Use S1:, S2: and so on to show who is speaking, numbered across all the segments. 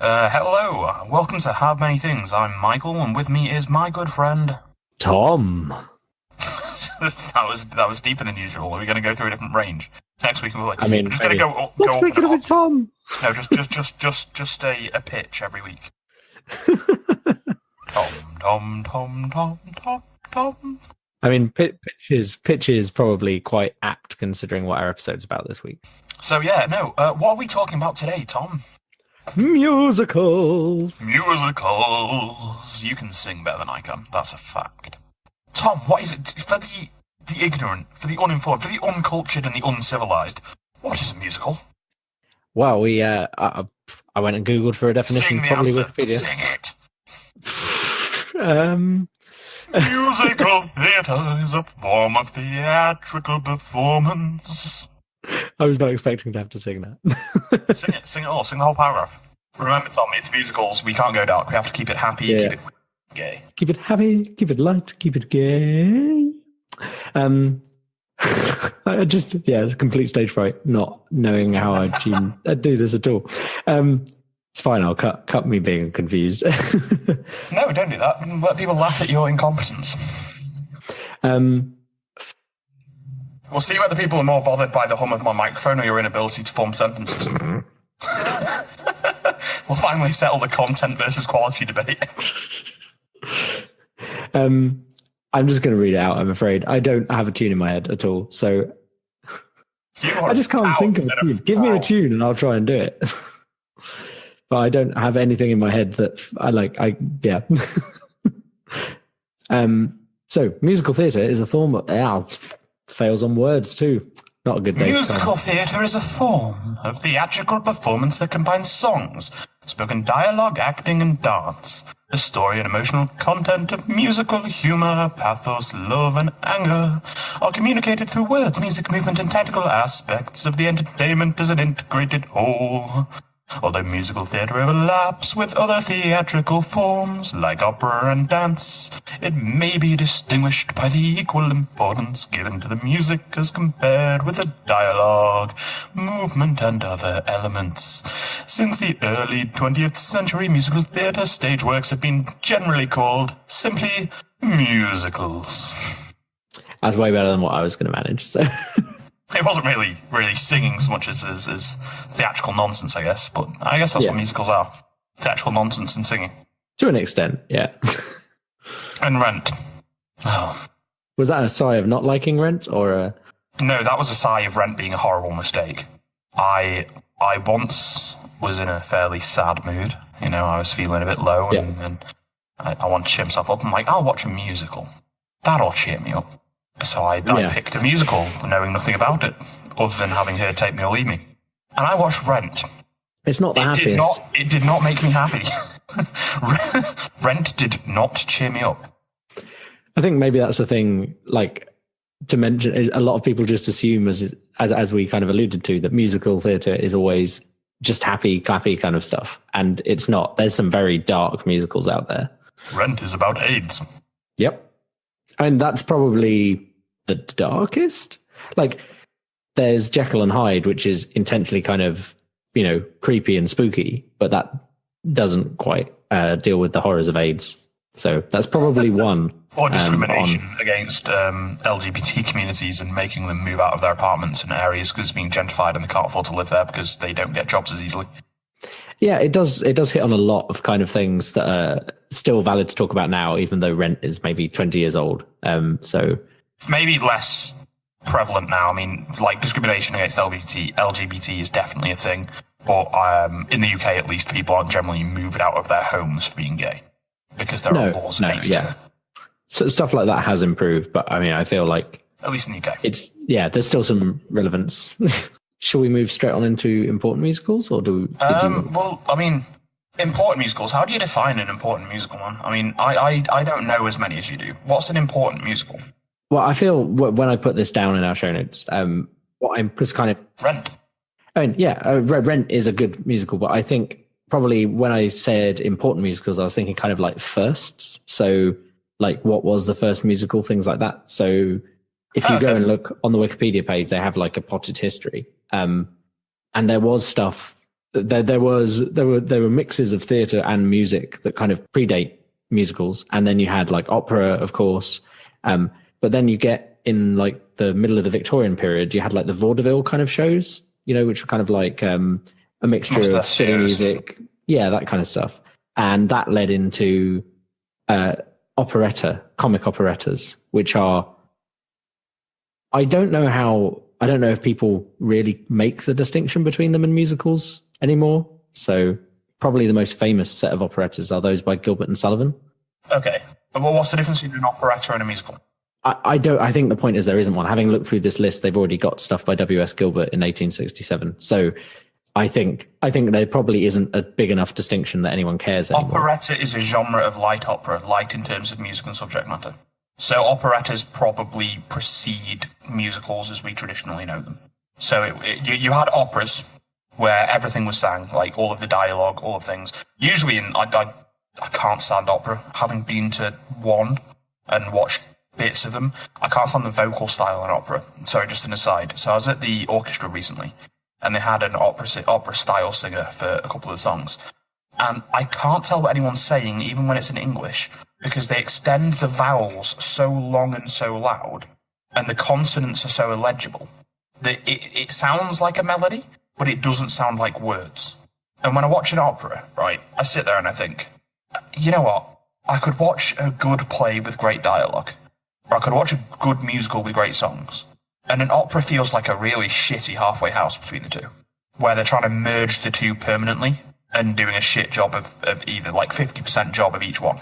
S1: Hello, welcome to How Many Things. I'm Michael, and with me is my good friend
S2: Tom.
S1: that was deeper than usual. Are we going to go through a different range next week? We're just going to go
S2: Let's
S1: up
S2: make
S1: and
S2: it a bit
S1: up.
S2: Tom.
S1: No, just a pitch every week. Tom.
S2: I mean, pitch is probably quite apt considering what our episode's about this week.
S1: So yeah, no. What are we talking about today, Tom?
S2: Musicals.
S1: You can sing better than I can. That's a fact. Tom, what is it for the ignorant, for the uninformed, for the uncultured and the uncivilized? What is a musical?
S2: Well, I went and googled for a definition.
S1: Sing the
S2: Probably
S1: answer.
S2: Wikipedia.
S1: Sing it. Musical theatre is a form of theatrical performance.
S2: I was not expecting to have to sing that.
S1: Sing it all. Sing the whole paragraph. Remember, Tom, it's musicals. We can't go dark. We have to keep it happy.
S2: Yeah.
S1: Keep it gay.
S2: Keep it happy. Keep it light. Keep it gay. It's a complete stage fright, not knowing how I do this at all. It's fine. I'll cut me being confused.
S1: No, don't do that. Let people laugh at your incompetence. We'll see whether people are more bothered by the hum of my microphone or your inability to form sentences. We'll finally settle the content versus quality debate.
S2: I'm just going to read it out, I'm afraid. I don't have a tune in my head at all, so I just can't think of a tune. Give me a tune and I'll try and do it. But I don't have anything in my head that I like. So musical theatre is a form of... fails on words too. Not a good day.
S1: Musical theatre is a form of theatrical performance that combines songs, spoken dialogue, acting, and dance. The story and emotional content of musical humour, pathos, love, and anger are communicated through words, music, movement, and technical aspects of the entertainment as an integrated whole. Although musical theatre overlaps with other theatrical forms, like opera and dance, it may be distinguished by the equal importance given to the music as compared with the dialogue, movement, and other elements. Since the early 20th century, musical theatre stage works have been generally called simply musicals.
S2: That's way better than what I was going to manage, so...
S1: It wasn't really singing so much as theatrical nonsense, I guess. But I guess that's what musicals are. Theatrical nonsense and singing.
S2: To an extent, yeah.
S1: And Rent. Oh.
S2: Was that a sigh of not liking Rent, or a...
S1: No, that was a sigh of Rent being a horrible mistake. I once was in a fairly sad mood. You know, I was feeling a bit low and I wanted to cheer myself up. I'm like, I'll watch a musical. That'll cheer me up. So I picked a musical, knowing nothing about it, other than having heard Take Me or Leave Me. And I watched Rent.
S2: It's not the happiest.
S1: It did not make me happy. Rent did not cheer me up.
S2: I think maybe that's the thing, like, to mention, is a lot of people just assume, as we kind of alluded to, that musical theatre is always just happy, clappy kind of stuff. And it's not. There's some very dark musicals out there.
S1: Rent is about AIDS.
S2: Yep. And that's probably the darkest. Like, there's Jekyll and Hyde, which is intentionally kind of, creepy and spooky, but that doesn't quite deal with the horrors of AIDS. So that's probably one.
S1: Or discrimination against LGBT communities and making them move out of their apartments and areas because it's being gentrified and they can't afford to live there because they don't get jobs as easily.
S2: Yeah, it does hit on a lot of kind of things that are still valid to talk about now, even though Rent is maybe 20 years old. So
S1: maybe less prevalent now. I mean, like, discrimination against LGBT is definitely a thing. But in the UK, at least, people aren't generally moved out of their homes for being gay because there are laws against it.
S2: So stuff like that has improved, but I mean, I feel like
S1: at least in the UK,
S2: there's still some relevance. Shall we move straight on into important musicals, or
S1: Well, I mean, important musicals. How do you define an important musical one? I mean, I don't know as many as you do. What's an important musical?
S2: Well, I feel when I put this down in our show notes, what I'm just kind of...
S1: Rent.
S2: I mean, Rent is a good musical, but I think probably when I said important musicals, I was thinking kind of like firsts. So, like, what was the first musical, things like that. So if you go and look on the Wikipedia page, they have like a potted history. And there was stuff there were mixes of theatre and music that kind of predate musicals, and then you had like opera, of course. But then you get in like the middle of the Victorian period, you had like the vaudeville kind of shows, which were kind of like a mixture of silly music, that kind of stuff, and that led into comic operettas, which are, I don't know if people really make the distinction between them and musicals anymore. So probably the most famous set of operettas are those by Gilbert and Sullivan.
S1: Okay. Well, what's the difference between an operetta and a musical?
S2: I think the point is there isn't one. Having looked through this list, they've already got stuff by W.S. Gilbert in 1867. So I think there probably isn't a big enough distinction that anyone cares anymore.
S1: Operetta is a genre of light opera, light in terms of music and subject matter. So operettas probably precede musicals as we traditionally know them. So you had operas where everything was sang, like all of the dialogue, all of things. Usually, I can't stand opera. Having been to one and watched bits of them, I can't stand the vocal style in opera. Sorry, just an aside. So I was at the orchestra recently, and they had an opera-style singer for a couple of songs. And I can't tell what anyone's saying, even when it's in English, because they extend the vowels so long and so loud, and the consonants are so illegible, that it sounds like a melody, but it doesn't sound like words. And when I watch an opera, right, I sit there and I think, you know what? I could watch a good play with great dialogue, or I could watch a good musical with great songs. And an opera feels like a really shitty halfway house between the two, where they're trying to merge the two permanently and doing a shit job of either, like 50% job of each one,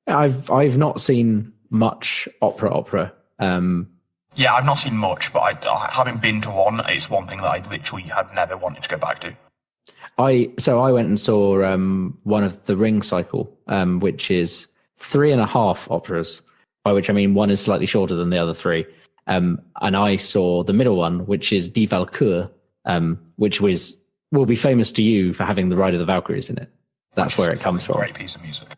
S2: I've not seen much opera.
S1: Yeah, I've not seen much, but having been to one, it's one thing that I literally had never wanted to go back to.
S2: I went and saw one of the Ring cycle, which is 3.5 operas, by which I mean one is slightly shorter than the other three. And I saw the middle one, which is Die Walküre, which will be famous to you for having the Ride of the Valkyries in it. That's where it comes from.
S1: Great piece of music.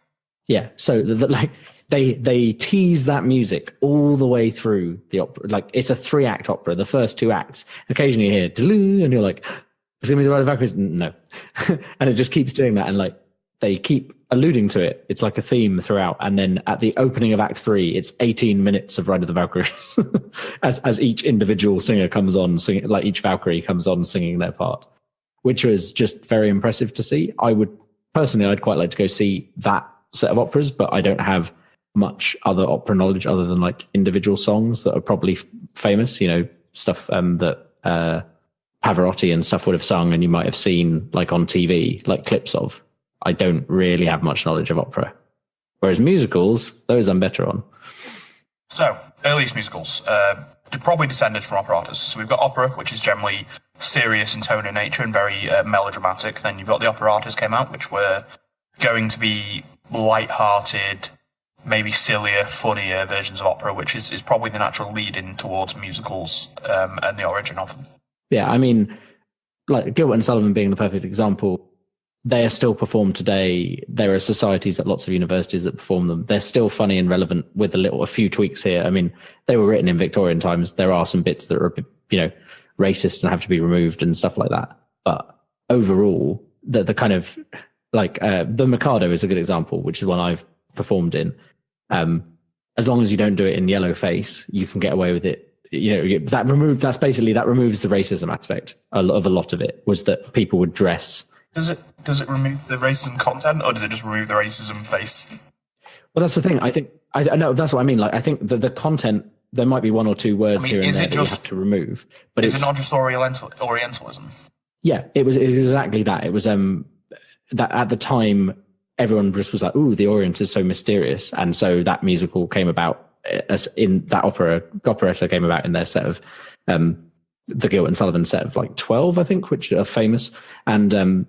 S2: Yeah, so they tease that music all the way through the opera. Like, it's a 3-act opera. The first 2 acts, occasionally you hear "Doo-loo," and you're like, "It's gonna be the Ride of the Valkyries." No, and it just keeps doing that, and like they keep alluding to it. It's like a theme throughout, and then at the opening of Act 3, it's 18 minutes of Ride of the Valkyries, as each individual singer comes on singing, like each Valkyrie comes on singing their part, which was just very impressive to see. I'd quite like to go see that set of operas, but I don't have much other opera knowledge other than like individual songs that are probably famous, stuff that Pavarotti and stuff would have sung and you might have seen like on TV, like clips of. I don't really have much knowledge of opera. Whereas musicals, those I'm better on. So,
S1: earliest musicals, probably descended from operettas. So we've got opera, which is generally serious in tone and nature and very melodramatic. Then you've got the operettas came out, which were going to be light-hearted, maybe sillier, funnier versions of opera, which is probably the natural lead-in towards musicals and the origin of them.
S2: Yeah, I mean, like Gilbert and Sullivan being the perfect example, they are still performed today. There are societies at lots of universities that perform them. They're still funny and relevant with a few tweaks here. I mean, they were written in Victorian times. There are some bits that are, racist and have to be removed and stuff like that. But overall, the kind of like the Mikado is a good example, which is one I've performed in. As long as you don't do it in yellow face, you can get away with it. That removes the racism aspect of a lot of it, was that people would dress.
S1: Does it remove the racism content, or does it just remove the racism face?
S2: Well, that's the thing. I know that's what I mean. Like, I think the content, there might be 1 or 2 words here and there that you have to remove. But
S1: is it not just Orientalism?
S2: Yeah, it was exactly that. It was that at the time everyone just was like, "Ooh, the Orient is so mysterious," and so that musical came about as in that operetta came about in their set of the Gilbert and Sullivan set of like 12, I think, which are famous. And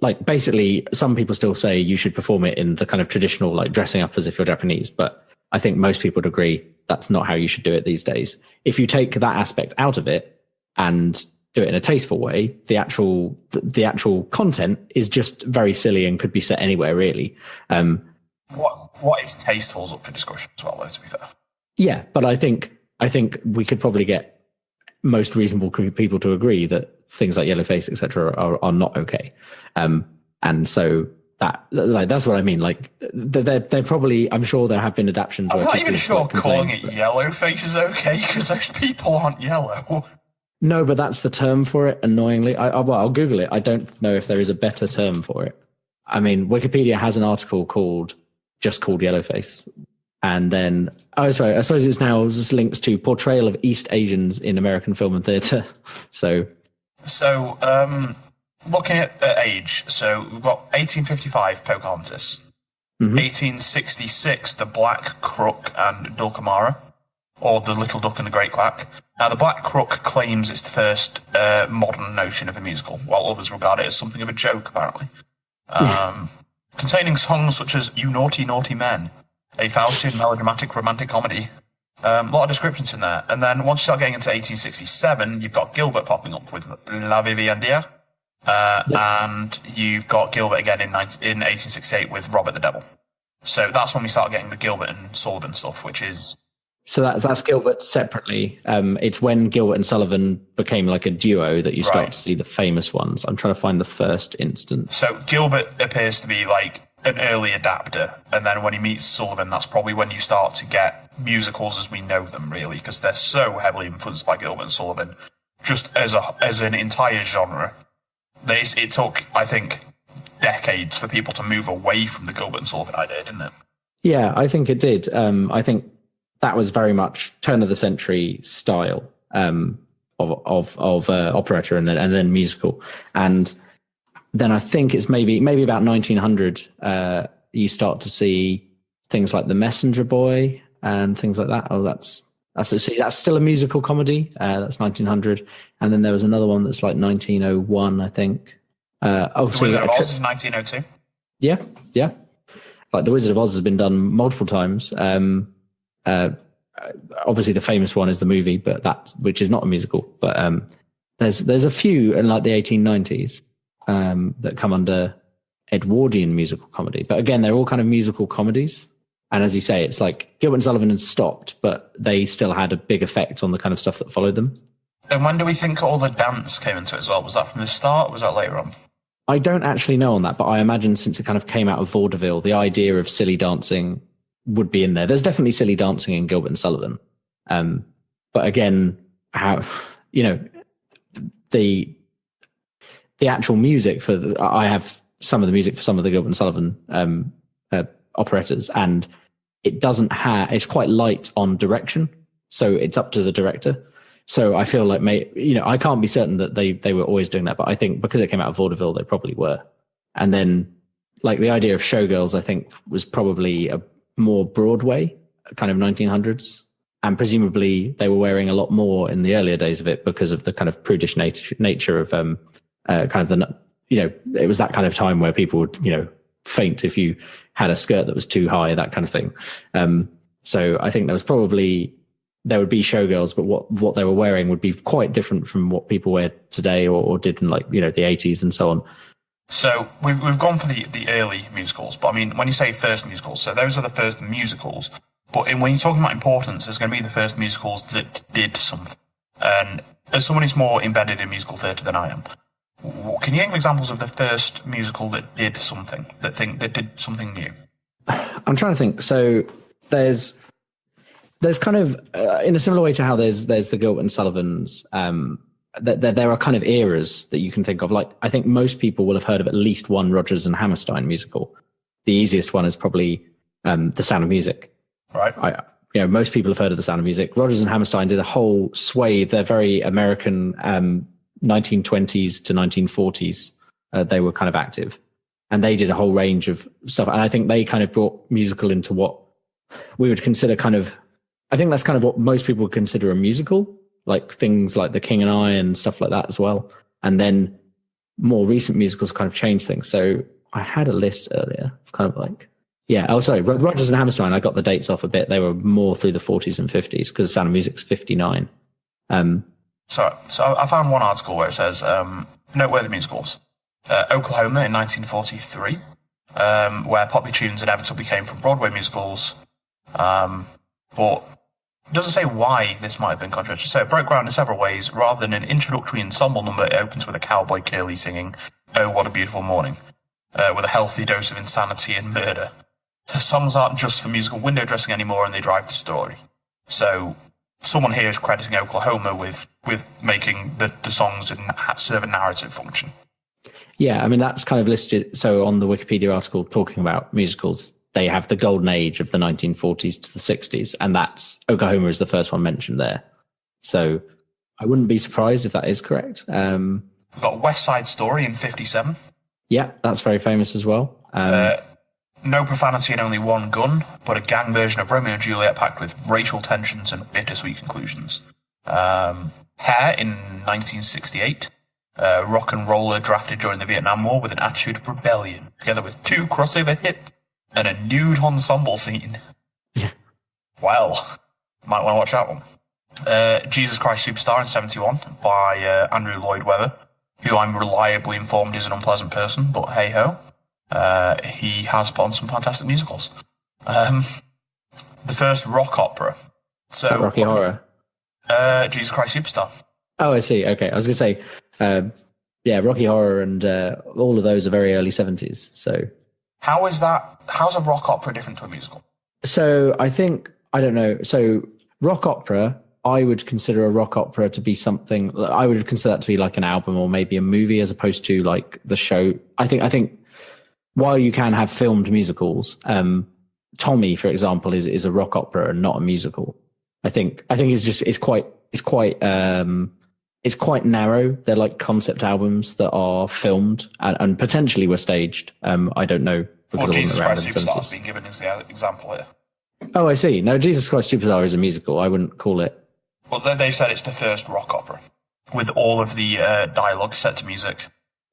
S2: like basically some people still say you should perform it in the kind of traditional, like dressing up as if you're Japanese, but I think most people would agree that's not how you should do it these days. If you take that aspect out of it and do it in a tasteful way, the actual content is just very silly and could be set anywhere, really.
S1: What is tasteful is up for discussion as well, though, to be fair. Yeah,
S2: but I think we could probably get most reasonable people to agree that things like Yellowface, etc., are not okay. And so that's what I mean. Like they're probably, I'm sure there have been adaptations.
S1: I'm not even sure calling it Yellowface is okay because those people aren't yellow.
S2: No, but that's the term for it. Annoyingly, I'll Google it. I don't know if there is a better term for it. I mean, Wikipedia has an article called Yellowface, and then I suppose it's now just links to portrayal of East Asians in American film and theatre. So,
S1: looking at age, so we've got 1855 Pocahontas, 1866 The Black Crook and Dulcamara, or The Little Duck and the Great Quack. Now, The Black Crook claims it's the first modern notion of a musical, while others regard it as something of a joke, apparently. Containing songs such as You Naughty Naughty Men, a Faustian melodramatic romantic comedy. A lot of descriptions in there. And then once you start getting into 1867, you've got Gilbert popping up with La Viviendière. And you've got Gilbert again in 1868 with Robert the Devil. So that's when we start getting the Gilbert and Sullivan stuff, which is...
S2: So that's Gilbert separately. It's when Gilbert and Sullivan became like a duo that you start to see the famous ones. I'm trying to find the first instance.
S1: So Gilbert appears to be like an early adapter, and then when he meets Sullivan, that's probably when you start to get musicals as we know them, really, because they're so heavily influenced by Gilbert and Sullivan, just as an entire genre. It took, I think, decades for people to move away from the Gilbert and Sullivan idea, didn't it?
S2: Yeah, I think it did. I think that was very much turn of the century style of operetta and then musical. And then I think it's maybe about 1900 you start to see things like The Messenger Boy and things like that. Oh, that's still a musical comedy. That's 1900. And then there was another one that's like 1901, I think.
S1: The Wizard of Oz is 1902.
S2: Yeah. Like The Wizard of Oz has been done multiple times. Obviously the famous one is the movie, but which is not a musical. But there's a few in like the 1890s that come under Edwardian musical comedy. But again, they're all kind of musical comedies. And as you say, it's like Gilbert and Sullivan had stopped, but they still had a big effect on the kind of stuff that followed them.
S1: And when do we think all the dance came into it as well? Was that from the start or was that later on?
S2: I don't actually know on that, but I imagine since it kind of came out of vaudeville, the idea of silly dancing would be in there. There's definitely silly dancing in Gilbert and Sullivan. But again, how, the actual music I have some of the music for some of the Gilbert and Sullivan operettas, and it's quite light on direction. So it's up to the director. So I feel like, I can't be certain that they were always doing that, but I think because it came out of vaudeville, they probably were. And then like the idea of showgirls, I think was probably a more Broadway kind of 1900s. And presumably they were wearing a lot more in the earlier days of it because of the kind of prudish nature of kind of the, it was that kind of time where people would, faint if you had a skirt that was too high, that kind of thing. So I think there would be showgirls, but what they were wearing would be quite different from what people wear today or did in the 80s and so on.
S1: So we've gone for the early musicals, but I mean, when you say first musicals, so those are the first musicals, but when you're talking about importance, there's going to be the first musicals that did something. And as someone who's more embedded in musical theatre than I am, can you give examples of the first musical that did something, that did something new?
S2: I'm trying to think. So there's kind of, in a similar way to how there's the Gilbert and Sullivans, there are kind of eras that you can think of. Like, I think most people will have heard of at least one Rodgers and Hammerstein musical. The easiest one is probably The Sound of Music.
S1: Right.
S2: Most people have heard of The Sound of Music. Rodgers and Hammerstein did a whole swathe. They're very American, 1920s to 1940s. They were kind of active. And they did a whole range of stuff. And I think they kind of brought musical into what we would consider I think that's kind of what most people would consider a musical, like things like The King and I and stuff like that as well. And then more recent musicals kind of changed things. So I had a list earlier of kind of like, Rodgers and Hammerstein, I got the dates off a bit. They were more through the 40s and 50s because Sound of Music's 59.
S1: So I found one article where it says, noteworthy musicals. Oklahoma in 1943, where popular tunes inevitably came from Broadway musicals. But It doesn't say why this might have been controversial. So it broke ground in several ways. Rather than an introductory ensemble number, it opens with a cowboy Curly singing, "Oh, what a beautiful morning," with a healthy dose of insanity and murder. The songs aren't just for musical window dressing anymore, and they drive the story. So someone here is crediting Oklahoma with making the songs serve a narrative function.
S2: Yeah, I mean, that's kind of listed. So on the Wikipedia article talking about musicals, they have the golden age of the 1940s to the 60s, and that's Oklahoma is the first one mentioned there. So I wouldn't be surprised if that is correct.
S1: We've got West Side Story in 57.
S2: Yeah, that's very famous as well.
S1: No profanity and only one gun, but a gang version of Romeo and Juliet packed with racial tensions and bittersweet conclusions. Hair in 1968. Rock and Roller drafted during the Vietnam War with an attitude of rebellion, together with 2 crossover hits and a nude ensemble scene.
S2: Yeah.
S1: Well, might want to watch that one. Jesus Christ Superstar in 71 by Andrew Lloyd Webber, who I'm reliably informed is an unpleasant person, but hey-ho. He has put on some fantastic musicals. The first rock opera. So,
S2: is that Rocky Horror?
S1: Jesus Christ Superstar.
S2: Oh, I see. Okay. I was going to say, Rocky Horror and all of those are very early 70s. So
S1: how's a rock opera different to a musical?
S2: So I don't know. So rock opera, I would consider a rock opera to be something, I would consider that to be like an album or maybe a movie as opposed to like the show. I think while you can have filmed musicals, Tommy, for example, is a rock opera and not a musical. I think it's quite narrow. They're like concept albums that are filmed and potentially were staged. I don't know.
S1: Well, Jesus Christ Superstar has been given as the example here.
S2: Oh, I see. No, Jesus Christ Superstar is a musical. I wouldn't call it.
S1: Well, they said it's the first rock opera with all of the dialogue set to music.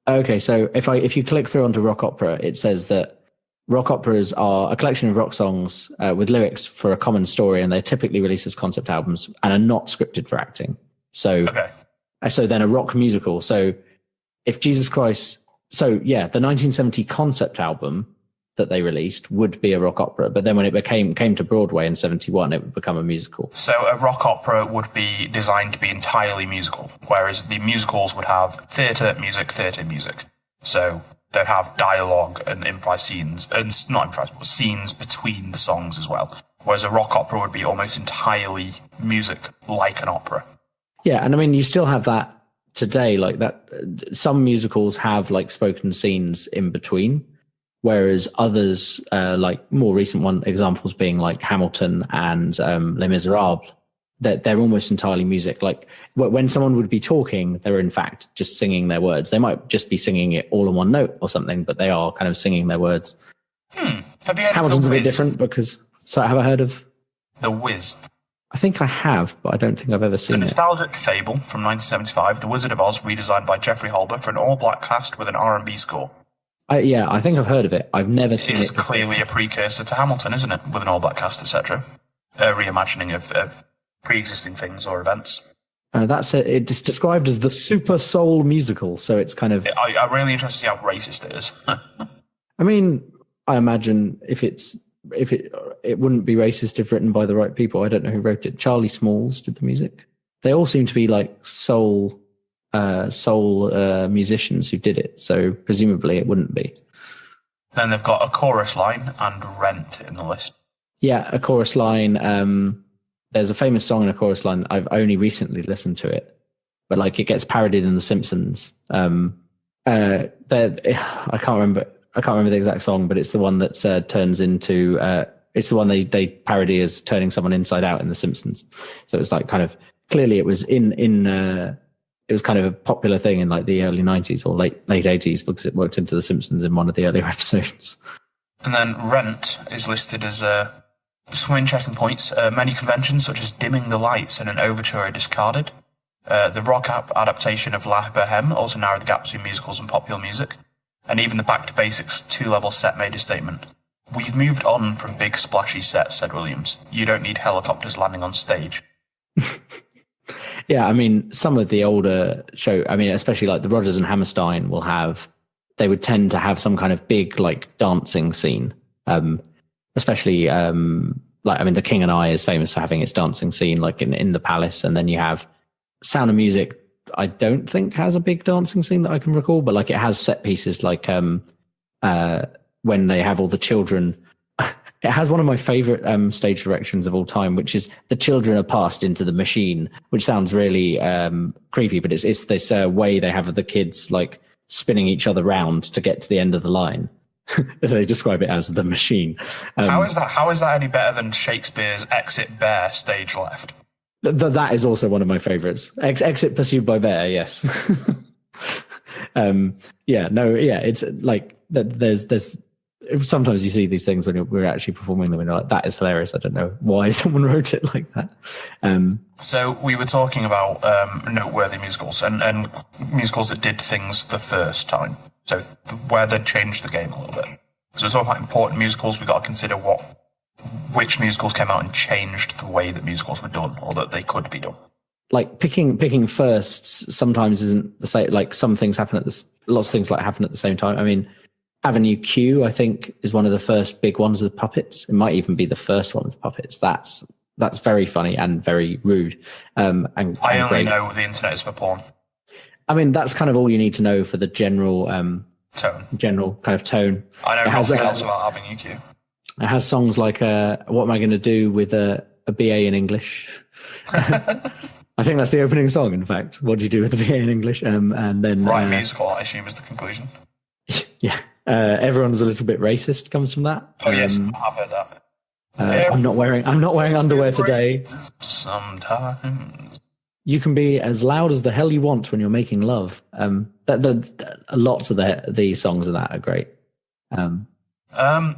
S2: Okay, so if you click through onto rock opera, it says that rock operas are a collection of rock songs with lyrics for a common story, and they're typically released as concept albums and are not scripted for acting. So,
S1: okay.
S2: So then a rock musical. So if Jesus Christ, the 1970 concept album that they released would be a rock opera, but then when it came to Broadway in 71, it would become a musical.
S1: So a rock opera would be designed to be entirely musical, whereas the musicals would have theatre, music. So they'd have dialogue and improvised scenes, and not improvised, but scenes between the songs as well. Whereas a rock opera would be almost entirely music, like an opera.
S2: Yeah, and I mean, you still have that today, like that. Some musicals have like spoken scenes in between, whereas others, like more recent examples being like Hamilton and Les Miserables, they're almost entirely music. Like when someone would be talking, they're in fact just singing their words. They might just be singing it all in one note or something, but they are kind of singing their words.
S1: Have you heard
S2: Hamilton's
S1: of The Wiz?
S2: a bit different because. So have I heard of
S1: The Wiz?
S2: I think I have, but I don't think I've ever seen
S1: a
S2: it.
S1: nostalgic fable from 1975, The Wizard of Oz, redesigned by Jeffrey Holber for an all-black cast with an R&B score.
S2: I think I've heard of it. I've never seen it.
S1: It's clearly a precursor to Hamilton, isn't it? With an all-black cast, etc. A reimagining of pre-existing things or events.
S2: It's described as the super soul musical, so it's kind of.
S1: I'm really interested to see how racist it is.
S2: I mean, I imagine if it wouldn't be racist if written by the right people. I don't know who wrote it. Charlie Smalls did the music. They all seem to be like soul musicians who did it, so presumably it wouldn't be.
S1: Then they've got a chorus line and Rent in the list.
S2: Yeah, a chorus line. There's a famous song in a chorus line. I've only recently listened to it, but like it gets parodied in The Simpsons. I can't remember the exact song, but it's the one that turns into. It's the one they parody as turning someone inside out in The Simpsons. So it's like kind of clearly it was it was kind of a popular thing in like the early 90s or late 80s because it worked into The Simpsons in one of the earlier episodes.
S1: And then Rent is listed as some interesting points. Many conventions such as dimming the lights and an overture are discarded. The rock adaptation of La Boheme also narrowed the gap between musicals and popular music. And even the Back to Basics 2-level set made a statement. "We've moved on from big splashy sets," said Williams. "You don't need helicopters landing on stage."
S2: Yeah, I mean, some of the older especially like the Rodgers and Hammerstein they would tend to have some kind of big like dancing scene. Especially like, I mean, The King and I is famous for having its dancing scene, like in the palace. And then you have Sound of Music. I don't think has a big dancing scene that I can recall, but like it has set pieces like when they have all the children. It has one of my favorite stage directions of all time, which is the children are passed into the machine, which sounds really creepy, but it's this way they have of the kids like spinning each other round to get to the end of the line. They describe it as the machine.
S1: How is that any better than Shakespeare's Exit Bear stage left?
S2: That is also one of my favorites. Exit Pursued by Bear, yes. It's like there's sometimes you see these things when we're actually performing them and you're like, that is hilarious. I don't know why someone wrote it like that.
S1: So we were talking about noteworthy musicals and musicals that did things the first time. So where they changed the game a little bit. So we're talking about important musicals. We've got to consider which musicals came out and changed the way that musicals were done or that they could be done.
S2: Like picking firsts sometimes isn't the same. Like some things happen lots of things like happen at the same time. I mean, Avenue Q, I think, is one of the first big ones with puppets. It might even be the first one with puppets. That's very funny and very rude. I
S1: only know the internet is for porn.
S2: I mean, that's kind of all you need to know for the general
S1: tone.
S2: General kind of tone.
S1: I know nothing else about Avenue Q.
S2: It has songs like "What Am I Going to Do with a BA in English?" I think that's the opening song. In fact, what do you do with a BA in English? And then
S1: musical, I assume, is the conclusion.
S2: Yeah, everyone's a little bit racist comes from that.
S1: Oh yes, I've heard that.
S2: I'm not wearing underwear today.
S1: Sometimes
S2: you can be as loud as the hell you want when you're making love. Lots of the songs of that are great.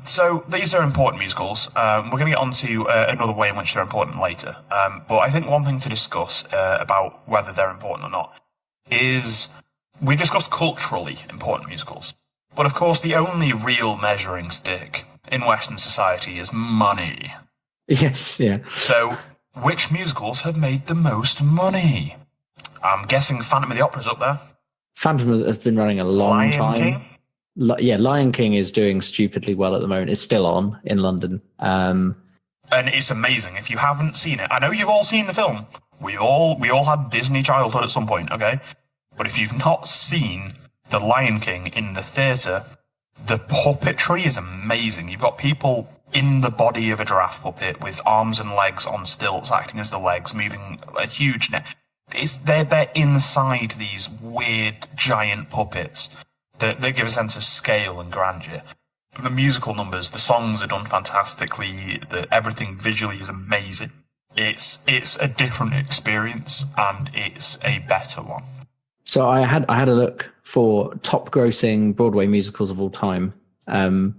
S1: So these are important musicals. We're going to get on to another way in which they're important later. But I think one thing to discuss about whether they're important or not is we discussed culturally important musicals. But of course, the only real measuring stick in Western society is money.
S2: Yes, yeah.
S1: So which musicals have made the most money? I'm guessing Phantom of the Opera's up there.
S2: Phantom has been running a long time.
S1: King?
S2: Lion King is doing stupidly well at the moment. It's still on in London.
S1: And it's amazing. If you haven't seen it, I know you've all seen the film. We all had Disney childhood at some point, okay? But if you've not seen The Lion King in the theatre, the puppetry is amazing. You've got people in the body of a giraffe puppet with arms and legs on stilts acting as the legs, moving a huge neck. They're inside these weird giant puppets that give a sense of scale and grandeur. The musical numbers, the songs are done fantastically. Everything visually is amazing. It's a different experience, and it's a better one.
S2: So I had a look for top grossing Broadway musicals of all time, and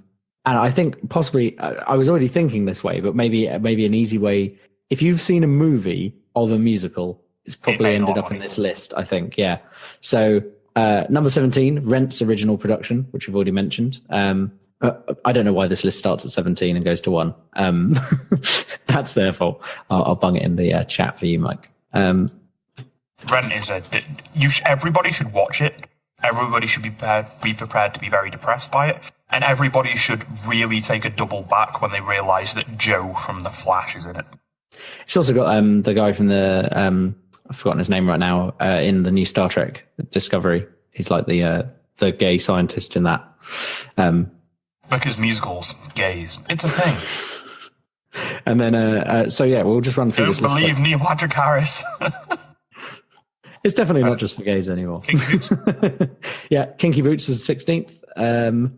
S2: I think possibly I was already thinking this way, but maybe an easy way. If you've seen a movie of a musical, it's probably ended up in this list. I think, yeah. So. Number 17, Rent's original production, which we've already mentioned. I don't know why this list starts at 17 and goes to 1. That's their fault. I'll bung it in the chat for you, Mike.
S1: Rent is everybody should watch it. Everybody should be prepared to be very depressed by it. And everybody should really take a double back when they realise that Joe from The Flash is in it.
S2: It's also got the guy from the... I've forgotten his name right now, in the new Star Trek Discovery. He's like the gay scientist in that.
S1: Because musicals, gays, it's a thing.
S2: And then, we'll just run through this list.
S1: Don't believe Neil Patrick Harris.
S2: It's definitely not just for gays anymore.
S1: Kinky Boots.
S2: Yeah, Kinky Boots was 16th.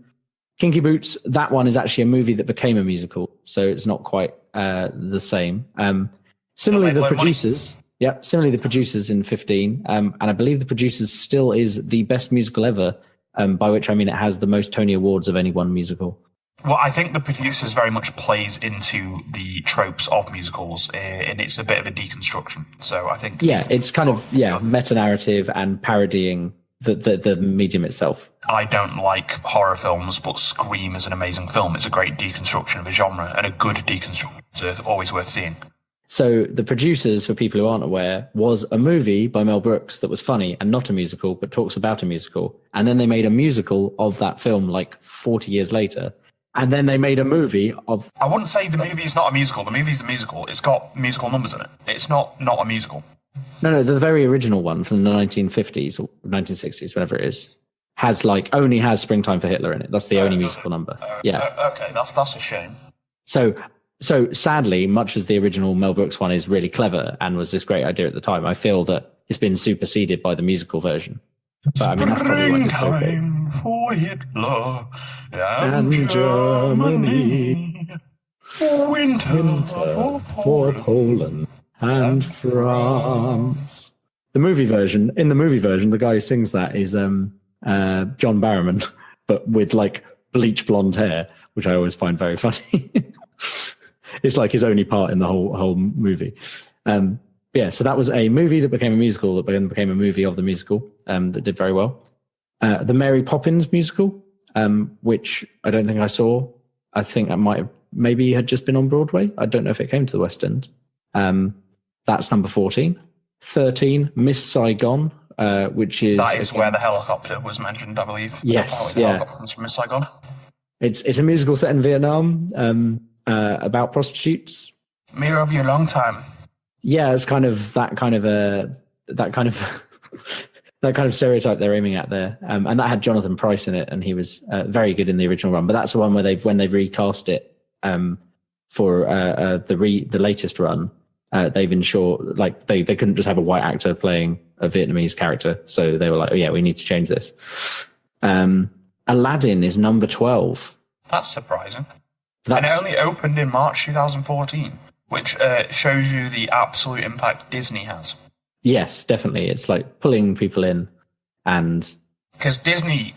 S2: Kinky Boots, that one is actually a movie that became a musical, so it's not quite the same. Similarly, the producers... Yeah, similarly, the producers in 15, and I believe the producers still is the best musical ever, by which I mean it has the most Tony Awards of any one musical.
S1: Well, I think the producers very much plays into the tropes of musicals, and it's a bit of a deconstruction. So I think...
S2: Yeah, it's kind of, meta-narrative and parodying the medium itself.
S1: I don't like horror films, but Scream is an amazing film. It's a great deconstruction of a genre, and a good deconstruction, so always worth seeing.
S2: So the producers, for people who aren't aware, was a movie by Mel Brooks that was funny and not a musical, but talks about a musical. And then they made a musical of that film like 40 years later. And then they made a movie of...
S1: I wouldn't say the movie is not a musical. The movie's a musical. It's got musical numbers in it. It's not a musical.
S2: No, the very original one from the 1950s or 1960s, whatever it is, only has Springtime for Hitler in it. That's the only musical number.
S1: Okay, that's a shame.
S2: So sadly, much as the original Mel Brooks one is really clever and was this great idea at the time, I feel that it's been superseded by the musical version. But I mean, that's probably why it's so great.
S1: For Hitler and Germany. Winter for
S2: Poland and France. In the movie version, the guy who sings that is John Barrowman, but with like bleach blonde hair, which I always find very funny. It's like his only part in the whole movie. So that was a movie that became a musical that then became a movie of the musical that did very well. The Mary Poppins musical, which I don't think I saw. I think that maybe had just been on Broadway. I don't know if it came to the West End. That's number 14. 13, Miss Saigon, which is...
S1: That is where the helicopter was mentioned, I believe.
S2: Yes, yeah.
S1: Helicopter from Miss Saigon.
S2: It's a musical set in Vietnam about prostitutes.
S1: Mirror of your long time.
S2: Yeah, it's kind of that kind of stereotype they're aiming at there, and that had Jonathan Pryce in it, and he was very good in the original run. But that's the one where when they've recast it for the latest run, they've ensured like they couldn't just have a white actor playing a Vietnamese character, so they were like, oh yeah, we need to change this. Aladdin is number 12.
S1: That's surprising. And it only opened in March 2014. Which shows you the absolute impact Disney has. Yes,
S2: definitely. It's like pulling people in and...
S1: Because Disney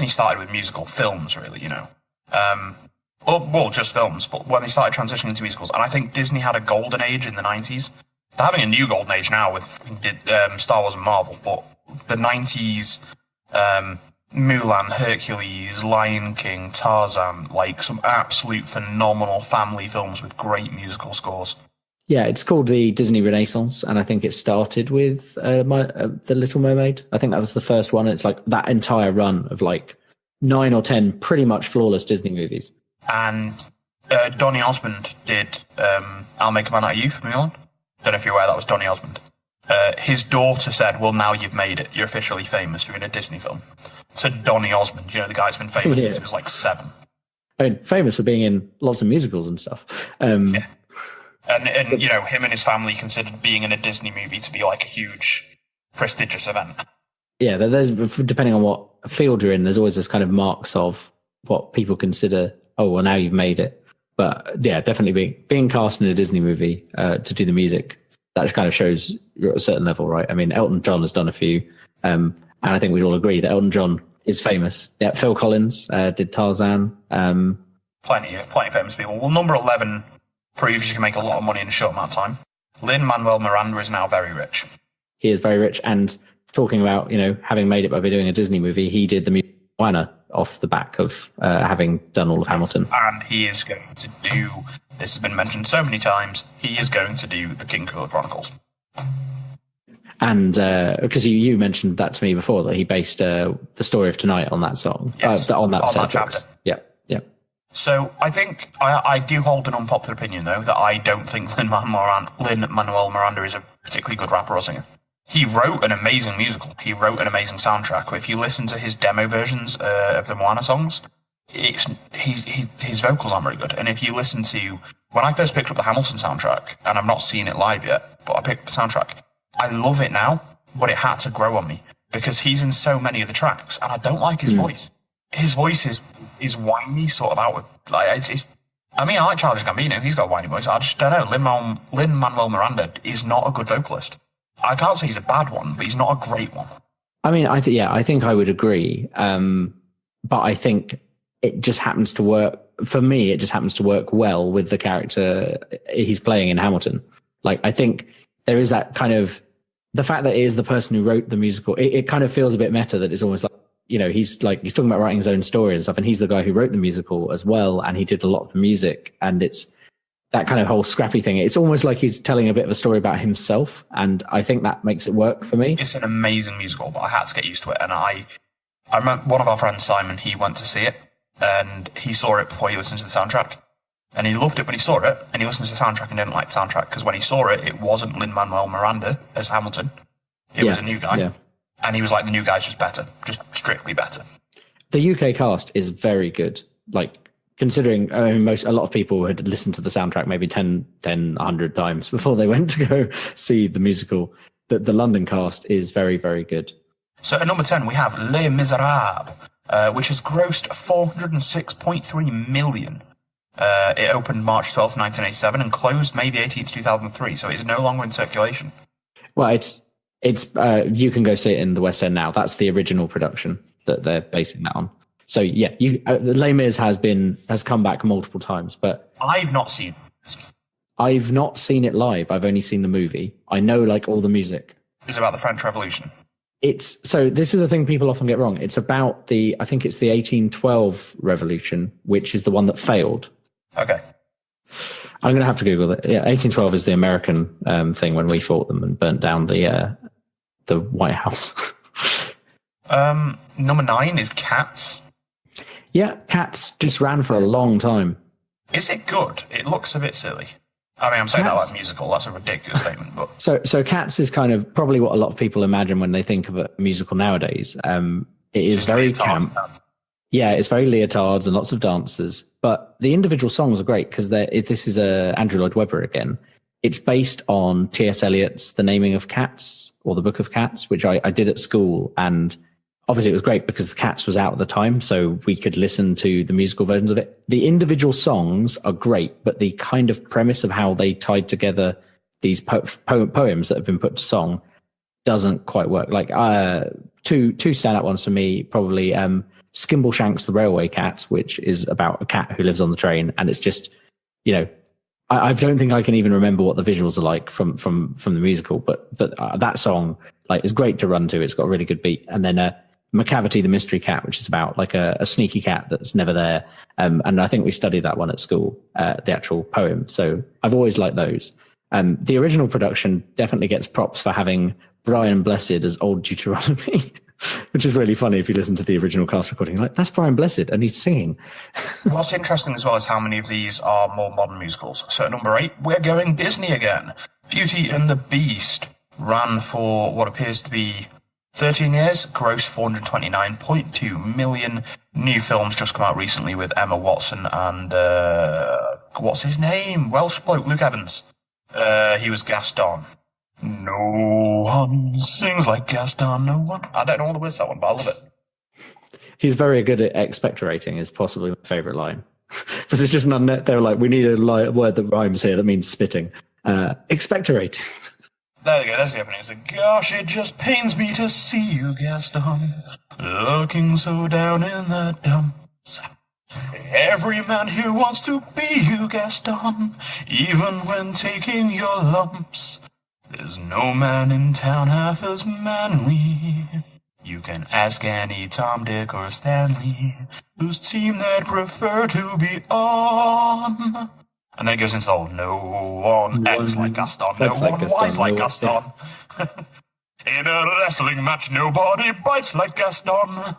S1: started with musical films, really, you know. Just films, but when they started transitioning into musicals, and I think Disney had a golden age in the 90s. They're having a new golden age now with Star Wars and Marvel, but the 90s... Mulan, Hercules, Lion King, Tarzan, like some absolute phenomenal family films with great musical scores.
S2: Yeah, it's called the Disney Renaissance, and I think it started with The Little Mermaid. I think that was the first one. It's like that entire run of like 9 or 10 pretty much flawless Disney movies.
S1: And Donny Osmond did I'll Make a Man Out of You for Mulan. Don't know if you're aware that was Donny Osmond. His daughter said, well, now you've made it. You're officially famous doing a Disney film. To Donny Osmond, you know, the guy's been famous since he was like 7.
S2: I mean, famous for being in lots of musicals and stuff.
S1: Yeah. And you know, him and his family considered being in a Disney movie to be like a huge, prestigious event.
S2: Yeah, there's, depending on what field you're in, there's always this kind of marks of what people consider, oh, well, now you've made it. But yeah, definitely being cast in a Disney movie to do the music, that kind of shows you're at a certain level, right? I mean, Elton John has done a few. And I think we'd all agree that Elton John is famous. Yeah, Phil Collins did Tarzan.
S1: Plenty of famous people. Well, number 11 proves you can make a lot of money in a short amount of time. Lin-Manuel Miranda is now very rich.
S2: He is very rich. And talking about, you know, having made it by doing a Disney movie, he did the music off the back of having done all of Hamilton.
S1: And he is going to do, this has been mentioned so many times, he is going to do the King Cooler Chronicles.
S2: And because you mentioned that to me before, that he based the story of Tonight on that song,
S1: yes,
S2: on that
S1: chapter.
S2: Yeah.
S1: So I think I do hold an unpopular opinion, though, that I don't think Lin-Manuel Miranda is a particularly good rapper or singer. He wrote an amazing musical. He wrote an amazing soundtrack. If you listen to his demo versions of the Moana songs, his vocals aren't very good. And if you listen to, when I first picked up the Hamilton soundtrack, and I've not seen it live yet, but I picked up the soundtrack, I love it now, but it had to grow on me because he's in so many of the tracks, and I don't like his voice. His voice is whiny, sort of outward. Like I mean, I like Childish Gambino. He's got a whiny voice. I just don't know. Lin-Manuel Miranda is not a good vocalist. I can't say he's a bad one, but he's not a great one.
S2: I mean, I think I would agree. But I think it just happens to work for me. It just happens to work well with the character he's playing in Hamilton. Like, I think there is that kind of the fact that it is the person who wrote the musical. It kind of feels a bit meta that it's almost like, you know, he's talking about writing his own story and stuff, and he's the guy who wrote the musical as well, and he did a lot of the music, and it's that kind of whole scrappy thing. It's almost like he's telling a bit of a story about himself, and I think that makes it work for me.
S1: It's an amazing musical, but I had to get used to it, and I remember one of our friends, Simon, he went to see it, and he saw it before he listened to the soundtrack. And he loved it when he saw it, and he listened to the soundtrack and didn't like the soundtrack, because when he saw it, it wasn't Lin-Manuel Miranda as Hamilton. It was a new guy. Yeah. And he was like, the new guy's just better, just strictly better.
S2: The UK cast is very good. Like, considering a lot of people had listened to the soundtrack maybe 100 times before they went to go see the musical. The London cast is very, very good.
S1: So at number 10, we have Les Miserables, which has grossed 406.3 million. It opened March 12th, 1987, and closed May the 18th, 2003, so it's no longer in circulation.
S2: Well, it's you can go see it in the West End now. That's the original production that they're basing that on. So yeah, Les Mis has come back multiple times, but
S1: I've not seen it.
S2: I've not seen it live. I've only seen the movie. I know like all the music.
S1: It's about the French Revolution.
S2: So this is the thing people often get wrong. It's about I think it's the 1812 revolution, which is the one that failed.
S1: Okay.
S2: I'm going to have to Google it. Yeah, 1812 is the American thing when we fought them and burnt down the White House.
S1: Number 9 is Cats.
S2: Yeah, Cats just ran for a long time.
S1: Is it good? It looks a bit silly. I mean, I'm saying that like musical. That's a ridiculous statement. But
S2: so Cats is kind of probably what a lot of people imagine when they think of a musical nowadays. It is very camp. Yeah, it's very leotards and lots of dancers. But the individual songs are great because this is Andrew Lloyd Webber again. It's based on T.S. Eliot's The Naming of Cats, or The Book of Cats, which I did at school. And obviously it was great because the Cats was out at the time, so we could listen to the musical versions of it. The individual songs are great, but the kind of premise of how they tied together these poems that have been put to song doesn't quite work. Like two standout ones for me, probably Skimbleshanks the Railway Cat, which is about a cat who lives on the train, and it's just, I don't think I can even remember what the visuals are like from the musical, but that song is great to run to. It's got a really good beat. And then Macavity the Mystery Cat, which is about like a sneaky cat that's never there. And I think we studied that one at school, the actual poem. So I've always liked those. The original production definitely gets props for having Brian Blessed as Old Deuteronomy, which is really funny if you listen to the original cast recording. Like, that's Brian Blessed, and he's singing.
S1: What's interesting as well is how many of these are more modern musicals. So at number 8, we're going Disney again. Beauty and the Beast ran for what appears to be 13 years, grossed 429.2 million. New films just come out recently with Emma Watson and, what's his name? Welsh bloke, Luke Evans. He was Gaston. No one sings like Gaston, no one. I don't know all the words to that one, but I love it.
S2: He's very good at expectorating, is possibly my favourite line. Because it's just they were like, we need a word that rhymes here, that means spitting. Expectorate.
S1: There we go, that's the opening. It's like, gosh, it just pains me to see you, Gaston, looking so down in the dumps. Every man here wants to be you, Gaston, even when taking your lumps. There's no man in town half as manly. You can ask any Tom, Dick, or Stanley whose team they'd prefer to be on. And then it goes into the whole, no one acts like Gaston, no one wise like Gaston. In a wrestling match, nobody bites like Gaston.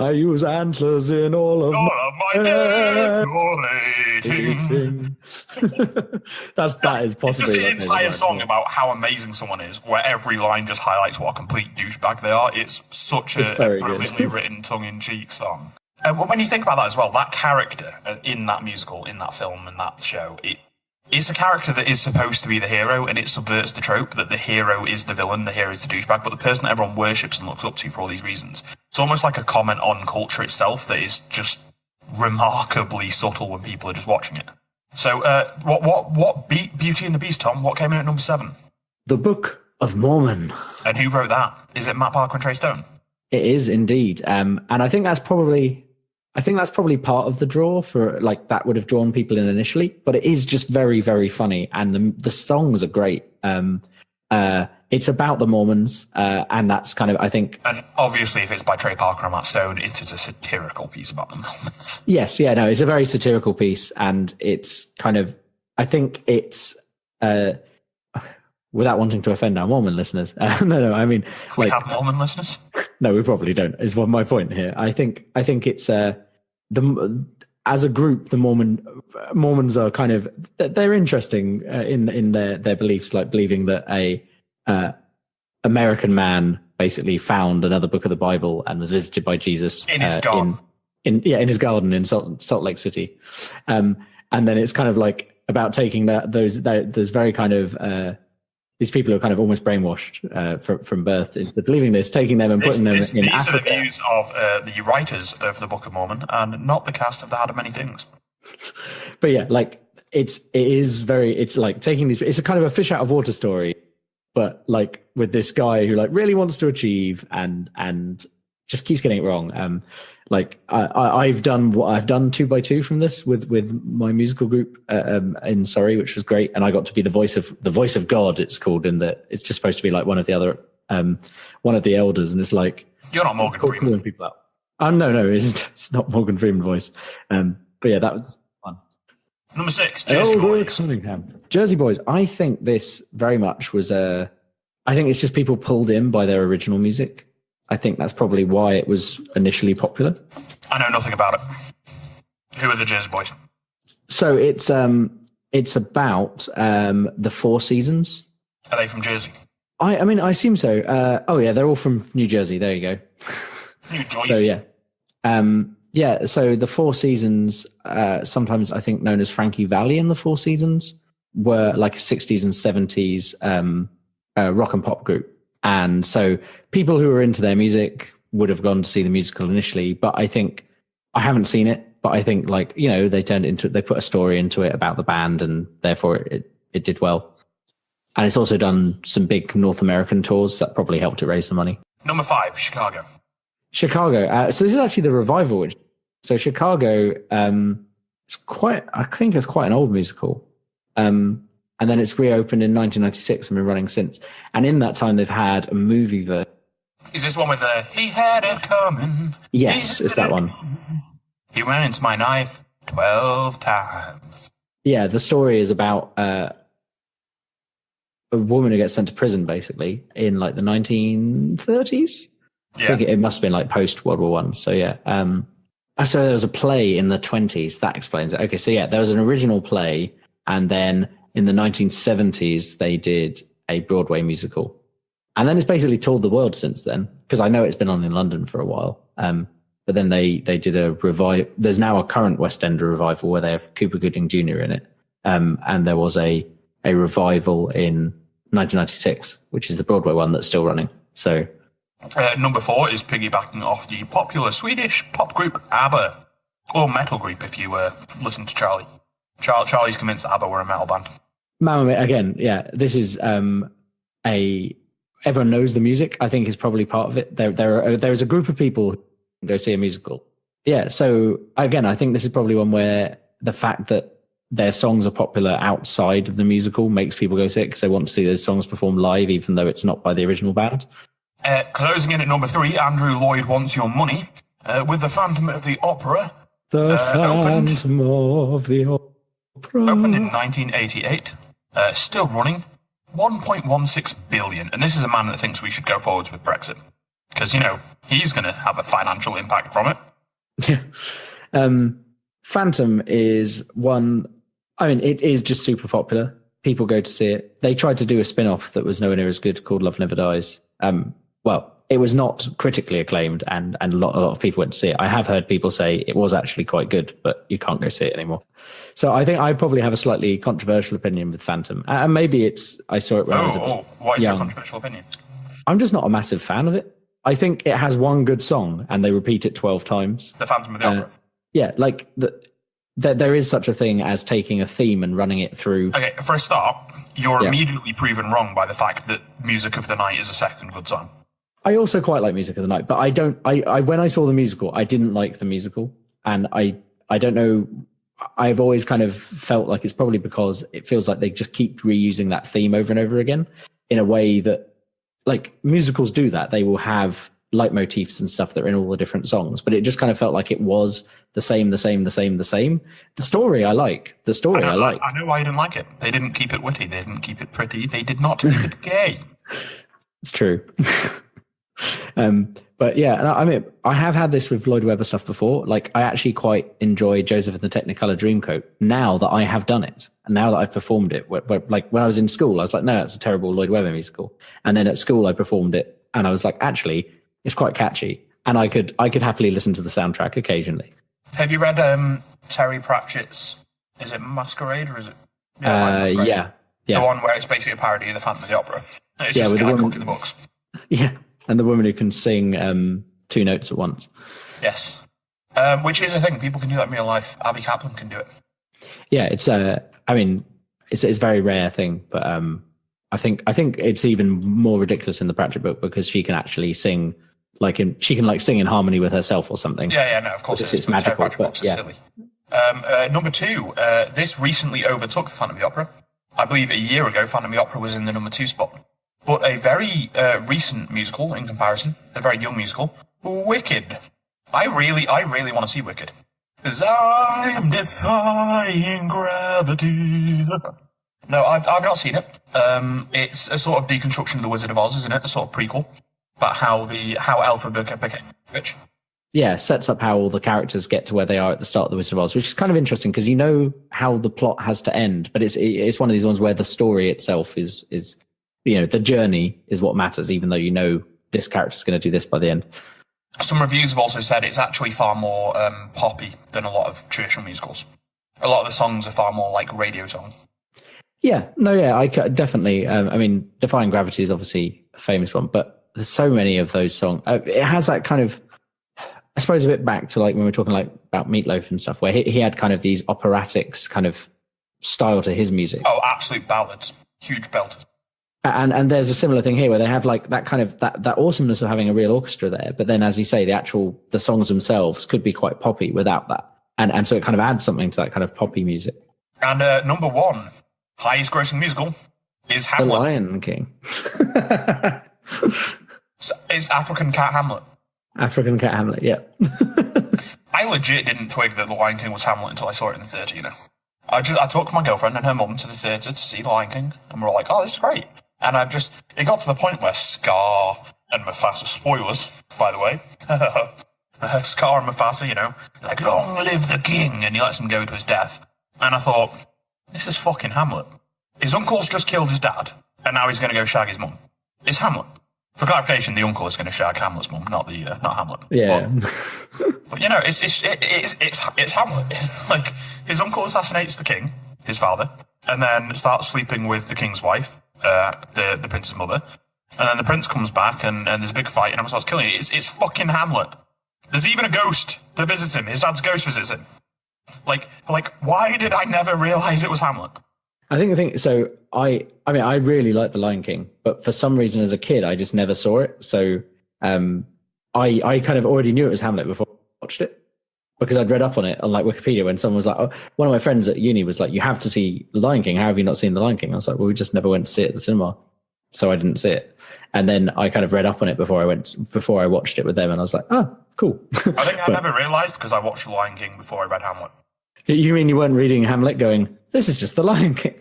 S2: I use antlers in all of my
S1: decorating.
S2: That is possibly.
S1: It's just an entire song about how amazing someone is, where every line just highlights what a complete douchebag they are. It's such a brilliantly written, tongue-in-cheek song. And when you think about that as well, that character in that musical, in that film, and that show, it's a character that is supposed to be the hero, and it subverts the trope that the hero is the villain, the hero is the douchebag, but the person that everyone worships and looks up to for all these reasons. It's almost like a comment on culture itself that is just remarkably subtle when people are just watching it. So, what beat Beauty and the Beast, Tom? What came in at number 7?
S2: The Book of Mormon.
S1: And who wrote that? Is it Matt Parker and Trey Stone?
S2: It is indeed, and I think that's probably part of the draw for that would have drawn people in initially. But it is just very, very funny, and the songs are great. It's about the Mormons, and that's kind of, I think.
S1: And obviously, if it's by Trey Parker and Matt Stone, it is a satirical piece about the Mormons.
S2: Yes, yeah, no, it's a very satirical piece, and it's kind of, I think it's, without wanting to offend our Mormon listeners. No, I mean,
S1: we have Mormon listeners.
S2: No, we probably don't. Is what my point here. I think it's as a group, the Mormons are kind of, they're interesting in their beliefs, like believing that a American man basically found another book of the Bible and was visited by Jesus
S1: in his garden.
S2: In his garden in Salt Lake City, and then it's kind of like about taking those very kind of these people are kind of almost brainwashed from birth into believing this, taking them and putting them in Africa.
S1: These are the views of the writers of the Book of Mormon, and not the cast of The Heart of Many Things.
S2: But yeah, like it's like taking these. It's a kind of a fish out of water story, but like with this guy who like really wants to achieve and just keeps getting it wrong. Like I've done 2x2 from this with my musical group in Surrey, which was great, and I got to be the voice of God. It's called, in that it's just supposed to be like one of the elders, and it's like
S1: you're not Morgan Freeman.
S2: Calling people out. No, it's not Morgan Freeman voice. But yeah, that was fun.
S1: Number 6, Jersey Boys.
S2: Jersey Boys. I think this very much was I think it's just people pulled in by their original music. I think that's probably why it was initially popular.
S1: I know nothing about it. Who are the Jersey Boys?
S2: So it's about the Four Seasons.
S1: Are they from Jersey?
S2: I mean, I assume so. Oh yeah, they're all from New Jersey. There you go.
S1: New Jersey.
S2: So yeah. So the Four Seasons, sometimes I think known as Frankie Valli and the Four Seasons, were like a 60s and 70s rock and pop group. And so people who were into their music would have gone to see the musical initially, but I think I haven't seen it, but I think like, you know, they put a story into it about the band, and therefore it did well. And it's also done some big North American tours that probably helped to raise some money.
S1: Number 5, Chicago.
S2: So this is actually the revival. So Chicago, I think it's quite an old musical. And then it's reopened in 1996 and been running since. And in that time, they've had a movie version.
S1: Is this one with he had it coming?
S2: Yes, it's that one.
S1: He went into my knife 12 times.
S2: Yeah, the story is about a woman who gets sent to prison, basically, in like the 1930s. Yeah. I think it must have been like post World War One. So yeah. So there was a play in the 20s. That explains it. Okay, so yeah, there was an original play, and then in the 1970s, they did a Broadway musical. And then it's basically toured the world since then, because I know it's been on in London for a while. But then they did a revival. There's now a current West End revival where they have Cuba Gooding Jr. in it. And there was a revival in 1996, which is the Broadway one that's still running. So
S1: number 4 is piggybacking off the popular Swedish pop group ABBA, or metal group if you listen to Charlie. Charlie's convinced that ABBA were a metal band.
S2: Mamma Mia, again, yeah, this is everyone knows the music, I think, is probably part of it. There is a group of people who go see a musical. Yeah, so again, I think this is probably one where the fact that their songs are popular outside of the musical makes people go see it because they want to see those songs performed live, even though it's not by the original band.
S1: Closing in at number 3, Andrew Lloyd Wants Your Money, with the Phantom of the Opera.
S2: The Phantom of the Opera.
S1: Opened in 1988, still running, 1.16 billion. And this is a man that thinks we should go forwards with Brexit. Because, you know, he's going to have a financial impact from it.
S2: Yeah. Phantom is one, I mean, it is just super popular. People go to see it. They tried to do a spin-off that was nowhere near as good called Love Never Dies. Well, it was not critically acclaimed, and a lot of people went to see it. I have heard people say it was actually quite good, but you can't go see it anymore. So I think I probably have a slightly controversial opinion with Phantom. And maybe I saw it when I was a bit
S1: what is
S2: young.
S1: your controversial opinion?
S2: I'm just not a massive fan of it. I think it has one good song, and they repeat it 12 times.
S1: The Phantom of the Opera?
S2: Yeah, like there is such a thing as taking a theme and running it through.
S1: Okay, for a start, you're immediately proven wrong by the fact that Music of the Night is a second good song.
S2: I also quite like Music of the Night, but I when I saw the musical, I didn't like the musical. And I don't know, I've always kind of felt like it's probably because it feels like they just keep reusing that theme over and over again in a way that, like, musicals do that. They will have leitmotifs and stuff that are in all the different songs, but it just kind of felt like it was the same. The story I like.
S1: I know why you didn't like it. They didn't keep it witty. They didn't keep it pretty. They did not keep it gay.
S2: It's true. But yeah, and I mean, I have had this with Lloyd Webber stuff before. Like, I actually quite enjoy Joseph and the Technicolor Dreamcoat now that I have done it, and now that I've performed it. Like when I was in school, I was like, no, it's a terrible Lloyd Webber musical. And then at school, I performed it, and I was like, actually, it's quite catchy, and I could happily listen to the soundtrack occasionally.
S1: Have you read Terry Pratchett's? Is it Masquerade or is it?
S2: Yeah.
S1: The one where it's basically a parody of the Phantom of the Opera. It's just
S2: with
S1: a guy
S2: the woman
S1: cooking the books.
S2: Yeah, and the woman who can sing 2 notes at once.
S1: Yes, which is a thing. People can do that in real life. Abby Kaplan can do it.
S2: Yeah, it's I mean, it's a very rare thing, but I think it's even more ridiculous in the Pratchett book because she can actually sing she can sing in harmony with herself or something.
S1: Yeah, no, of course
S2: it's magical. But yeah.
S1: Silly. Number 2, this recently overtook the Phantom of the Opera. I believe a year ago, Phantom of the Opera was in the number 2 spot. But a very recent musical in comparison, a very young musical, Wicked. I really want to see Wicked. 'Cause I'm defying gravity. No, I've not seen it. It's a sort of deconstruction of The Wizard of Oz, isn't it? A sort of prequel about how Elphaba became rich.
S2: Yeah, sets up how all the characters get to where they are at the start of The Wizard of Oz, which is kind of interesting because you know how the plot has to end, but it's one of these ones where the story itself is the journey is what matters, even though you know this character's going to do this by the end.
S1: Some reviews have also said it's actually far more poppy than a lot of traditional musicals. A lot of the songs are far more like radio songs.
S2: Yeah, I definitely. I mean, Defying Gravity is obviously a famous one, but there's so many of those songs. It has that kind of, I suppose, a bit back to when we were talking about Meatloaf and stuff, where he had kind of these operatics kind of style to his music.
S1: Oh, absolute ballads, huge belters.
S2: And there's a similar thing here where they have that kind of that awesomeness of having a real orchestra there, but then as you say, the songs themselves could be quite poppy without that, and so it kind of adds something to that kind of poppy music.
S1: And number 1, highest grossing musical is Hamlet.
S2: The Lion King.
S1: So it's African Cat Hamlet.
S2: African Cat Hamlet, yeah.
S1: I legit didn't twig that The Lion King was Hamlet until I saw it in the theatre. I took my girlfriend and her mum to the theatre to see The Lion King, and we were like, oh, this is great. And it got to the point where Scar and Mufasa, spoilers, by the way, Scar and Mufasa, long live the king, and he lets him go to his death. And I thought, this is fucking Hamlet. His uncle's just killed his dad, and now he's going to go shag his mum. It's Hamlet. For clarification, the uncle is going to shag Hamlet's mum, not Hamlet.
S2: Yeah.
S1: But it's Hamlet. His uncle assassinates the king, his father, and then starts sleeping with the king's wife, the prince's mother. And then the prince comes back, and there's a big fight, and everyone starts killing him. It's fucking Hamlet. There's even a ghost that visits him. His dad's ghost visits him. Why did I never realise it was Hamlet?
S2: I think so. I mean, I really like The Lion King, but for some reason as a kid, I just never saw it. So I kind of already knew it was Hamlet before I watched it because I'd read up on it on Wikipedia when someone was like, oh, one of my friends at uni was like, you have to see The Lion King. How have you not seen The Lion King? I was like, well, we just never went to see it at the cinema. So I didn't see it. And then I kind of read up on it before I watched it with them. And I was like, oh, cool.
S1: I think I never realised because I watched The Lion King before I read Hamlet.
S2: You mean you weren't reading Hamlet going, this is just The Lion King?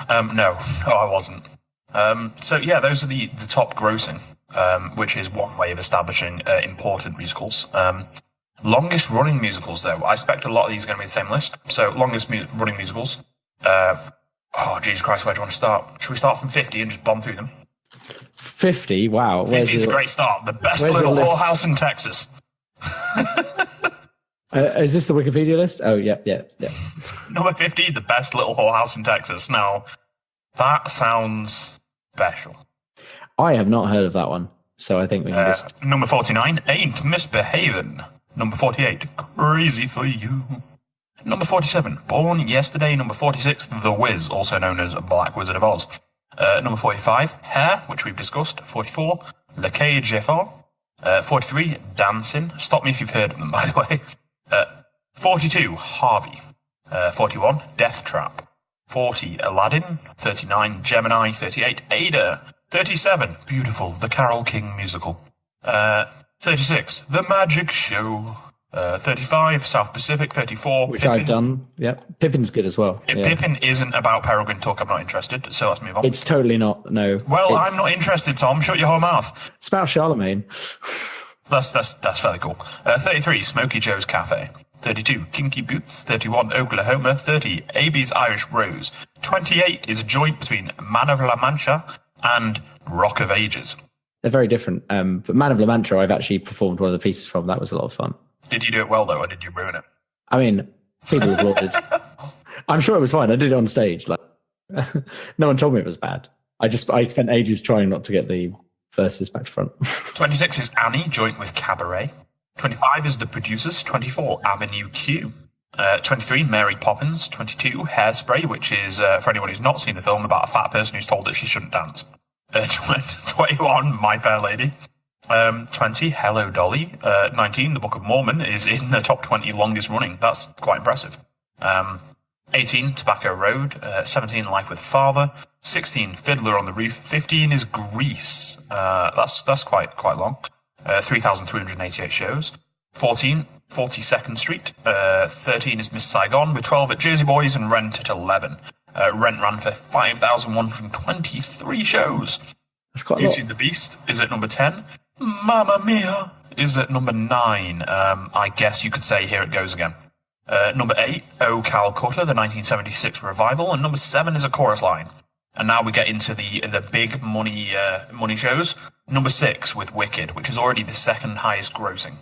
S1: No, I wasn't. So yeah, those are the top grossing, which is one way of establishing important musicals. Longest running musicals, though, I expect a lot of these are going to be the same list. So longest running musicals. Oh, Jesus Christ, where do you want to start? Should we start from 50 and just bomb through them?
S2: 50? Wow.
S1: 50 is a great start. The best little whorehouse in Texas.
S2: Is this the Wikipedia list? Oh, yeah.
S1: Number 50, the best little whorehouse in Texas. Now, that sounds special.
S2: I have not heard of that one, so I think we can just...
S1: Number 49, Ain't Misbehavin'. Number 48, Crazy for You. Number 47, Born Yesterday. Number 46, The Wiz, also known as Black Wizard of Oz. Number 45, Hair, which we've discussed. 44, Le Cage Effort. 43, Dancing. Stop me if you've heard of them, by the way. 42, Harvey. 41, Death Trap. 40, Aladdin. 39, Gemini. 38, Ada. 37, Beautiful, the Carole King musical. 36, The Magic Show. 35, South Pacific. 34,
S2: which
S1: Pippin.
S2: I've done. Yep, Pippin's good as well.
S1: If
S2: yeah.
S1: Pippin isn't about Peregrine Took, I'm not interested, so let's move on.
S2: It's totally not, no.
S1: Well, I'm not interested, Tom. Shut your whole mouth.
S2: It's about Charlemagne.
S1: That's fairly cool. 33, Smokey Joe's Cafe. 32, Kinky Boots. 31, Oklahoma. 30, AB's Irish Rose. 28 is a joint between Man of La Mancha and Rock of Ages.
S2: They're very different. But Man of La Mancha, I've actually performed one of the pieces from. That was a lot of fun.
S1: Did you do it well, though, or did you ruin it?
S2: I mean, people applauded. I'm sure it was fine. I did it on stage. Like, no one told me it was bad. I spent ages trying not to get the verses back to front.
S1: 26 is Annie, joint with Cabaret. 25 is The Producers. 24, Avenue Q. 23, Mary Poppins. 22, Hairspray, which is, for anyone who's not seen the film, about a fat person who's told that she shouldn't dance. 21, My Fair Lady. 20, Hello Dolly. 19, The Book of Mormon is in the top 20 longest running. That's quite impressive. 18, Tobacco Road. 17, Life with Father. 16, Fiddler on the Roof. 15 is Grease. That's quite long. 3,388 shows. 14, 42nd Street. 13 is Miss Saigon, with 12 at Jersey Boys, and Rent at 11. Rent ran for 5,123 shows.
S2: That's quite a
S1: Beauty
S2: lot.
S1: and the Beast is at number 10. Mamma Mia is at number 9. I guess you could say Here It Goes Again. Number 8, O Calcutta, the 1976 revival, and number 7 is A Chorus Line. And now we get into the big money shows. Number 6 with Wicked, which is already the second highest grossing.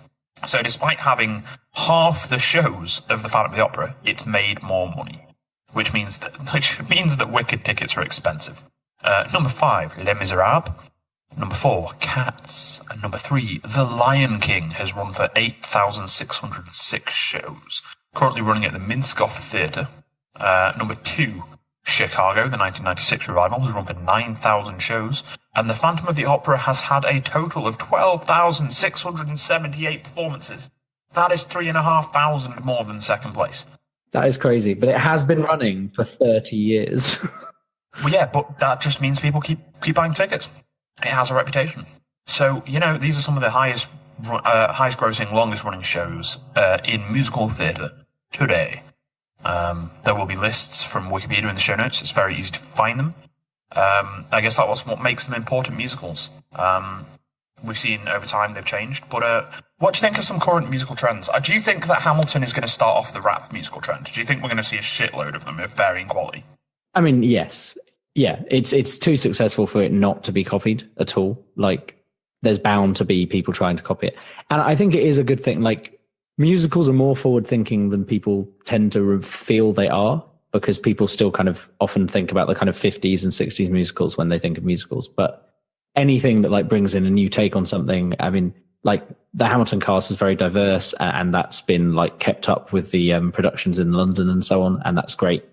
S1: So despite having half the shows of the Phantom of the Opera, it's made more money, which means that Wicked tickets are expensive. Number 5, Les Miserables. Number 4, Cats. And number 3, The Lion King has run for 8,606 shows, currently running at the Minskoff Theatre. Number 2, Chicago, the 1996 revival, has run for 9,000 shows, and The Phantom of the Opera has had a total of 12,678 performances. That is 3,500 more than second place.
S2: That is crazy, but it has been running for 30 years.
S1: Well, yeah, but that just means people keep buying tickets. It has a reputation. So, these are some of the highest grossing, longest running shows in musical theatre today. There will be lists from Wikipedia in the show notes. It's very easy to find them. I guess that was what makes them important musicals. We've seen over time they've changed. But what do you think of some current musical trends? Do you think that Hamilton is going to start off the rap musical trend? Do you think we're going to see a shitload of them of varying quality?
S2: I mean, yes. Yeah, it's too successful for it not to be copied at all. Like, there's bound to be people trying to copy it. And I think it is a good thing. Like, musicals are more forward-thinking than people tend to feel they are, because people still kind of often think about the kind of 50s and 60s musicals when they think of musicals. But anything that like brings in a new take on something, I mean, like the Hamilton cast is very diverse, and that's been like kept up with the productions in London and so on, and that's great.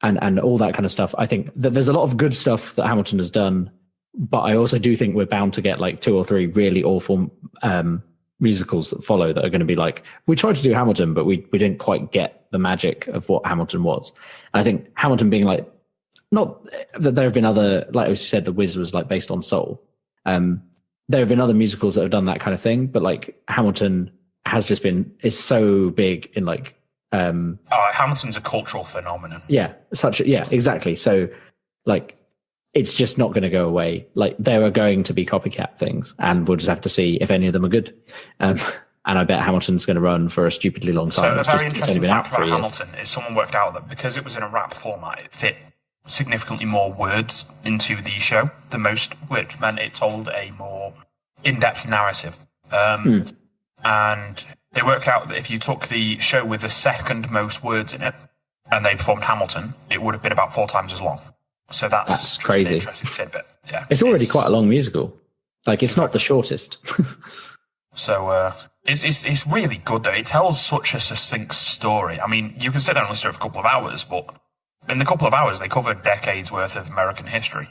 S2: And all that kind of stuff. I think that there's a lot of good stuff that Hamilton has done, but I also do think we're bound to get like 2 or 3 really awful musicals that follow that are going to be like, we tried to do Hamilton, but we didn't quite get the magic of what Hamilton was. And I think Hamilton being like, not that there have been other, like as you said, The Wiz was like based on soul. There have been other musicals that have done that kind of thing, but like Hamilton has just is so big in like,
S1: Hamilton's a cultural phenomenon.
S2: Yeah, exactly. So, like, it's just not going to go away. Like, there are going to be copycat things, and we'll just have to see if any of them are good. And I bet Hamilton's going to run for a stupidly long time.
S1: So, a very interesting fact about Hamilton is someone worked out that because it was in a rap format, it fit significantly more words into the show than most, which meant it told a more in-depth narrative. And they worked out that if you took the show with the second most words in it and they performed Hamilton, it would have been about 4 times as long. So that's
S2: crazy.
S1: An interesting tidbit. Yeah,
S2: it's already quite a long musical. Like, it's not the shortest.
S1: So it's really good, though. It tells such a succinct story. I mean, you can sit down and listen to it for a couple of hours, but in the couple of hours, they cover decades worth of American history.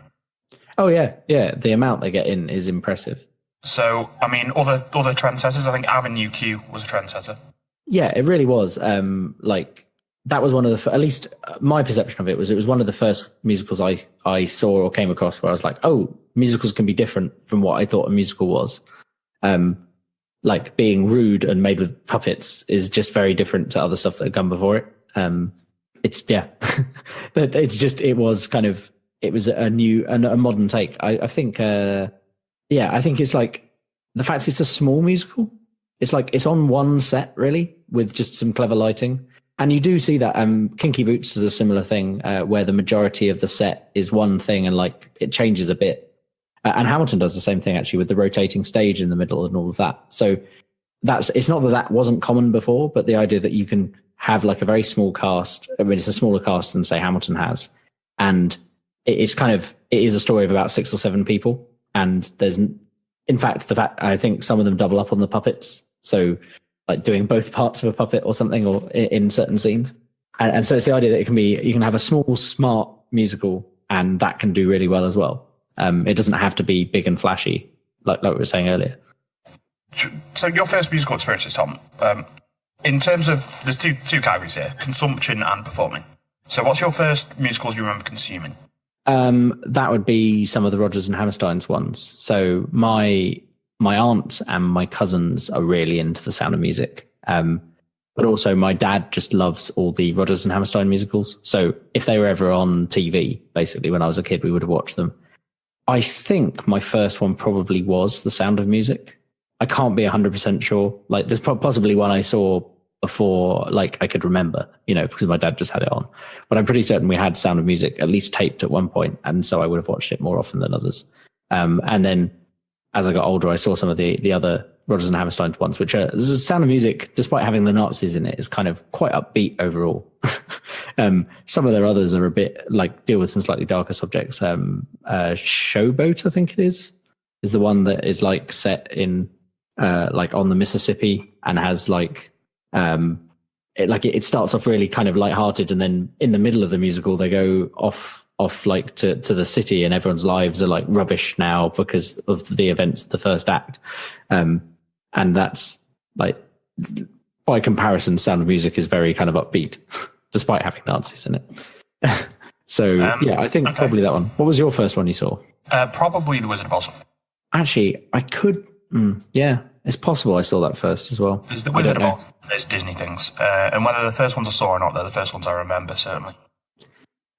S1: Oh, yeah. Yeah, the amount they get in is impressive. So, I mean, other trendsetters, I think Avenue Q was a trendsetter. Yeah, it really was. Like, that was one of the, at least my perception of it was one of the first musicals I saw or came across where I was like, oh, musicals can be different from what I thought a musical was.
S2: like being rude and made with puppets is just very different to other stuff that had come before it. It's but it was a new and a modern take. I think it's like the fact it's a small musical. It's like it's on one set really with just some clever lighting. And you do see that Kinky Boots does a similar thing where the majority of the set is one thing and like it changes a bit. And Hamilton does the same thing actually with the rotating stage in the middle and all of that. So it's not that wasn't common before, but the idea that you can have like a very small cast. I mean, it's a smaller cast than say Hamilton has, and it is a story of about 6 or 7 people. And I think some of them double up on the puppets. So like doing both parts of a puppet or something, or in certain scenes. And so it's the idea that you can have a small, smart musical, and that can do really well as well. It doesn't have to be big and flashy, like we were saying earlier.
S1: So your first musical experiences, Tom, in terms of, there's two categories here, consumption and performing. So what's your first musicals you remember consuming?
S2: That would be some of the Rodgers and Hammerstein's ones. So my aunt and my cousins are really into The Sound of Music. But also my dad just loves all the Rodgers and Hammerstein musicals. So if they were ever on TV, basically when I was a kid, we would have watched them. I think my first one probably was The Sound of Music. I can't be 100% sure. Like there's possibly one I saw before, like I could remember, because my dad just had it on. But I'm pretty certain we had Sound of Music at least taped at one point, and so I would have watched it more often than others. And then as I got older, I saw some of the other Rodgers and Hammerstein ones, which are The Sound of Music, despite having the Nazis in it, is kind of quite upbeat overall. Some of their others are a bit like deal with some slightly darker subjects. Showboat, I think it is the one that is like set in like on the Mississippi and has like it starts off really kind of lighthearted, and then in the middle of the musical they go off like to the city, and everyone's lives are like rubbish now because of the events of the first act. And that's like, by comparison, Sound of Music is very kind of upbeat, despite having Nazis in it. So I think probably that one. What was your first one you saw?
S1: Probably The Wizard of Oz.
S2: Actually, I could. It's possible I saw that first as well.
S1: There's The Wizard of Oz. There's Disney things, and whether the first ones I saw or not, they're the first ones I remember certainly.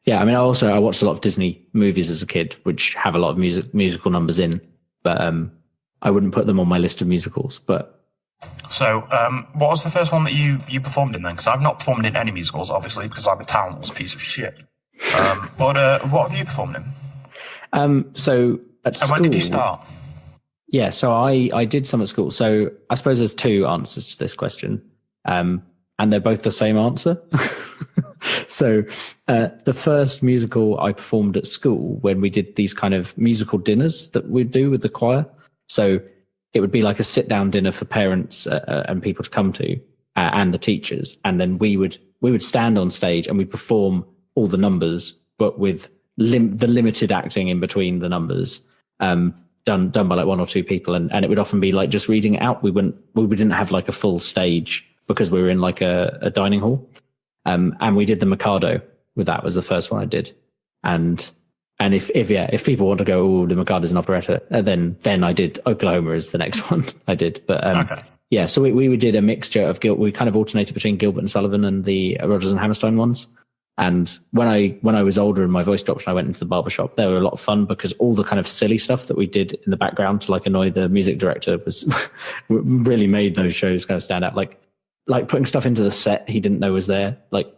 S2: Yeah, I mean, I watched a lot of Disney movies as a kid, which have a lot of musical numbers in, but I wouldn't put them on my list of musicals. But
S1: so, what was the first one that you performed in then? Because I've not performed in any musicals, obviously, because I'm a talentless piece of shit. But what have you performed in?
S2: So at school.
S1: And when did you start?
S2: Yeah, so I did some at school. So I suppose there's 2 answers to this question, and they're both the same answer. So the first musical I performed at school, when we did these kind of musical dinners that we'd do with the choir. So it would be like a sit-down dinner for parents and people to come to, and the teachers. And then we would stand on stage and we'd perform all the numbers, but with the limited acting in between the numbers, done by like 1 or 2 people. And it would often be like just reading it out. We didn't have like a full stage because we were in like a dining hall. And we did the Mikado with that, was the first one I did. And if people want to go, oh, the Mikado's an operetta, then I did Oklahoma is the next one I did. But
S1: okay.
S2: Yeah, so we did a mixture of we kind of alternated between Gilbert and Sullivan and the Rodgers and Hammerstein ones. And when I was older and my voice dropped and I went into the barbershop, they were a lot of fun because all the kind of silly stuff that we did in the background to like annoy the music director was really made those shows kind of stand out. Like putting stuff into the set he didn't know was there. Like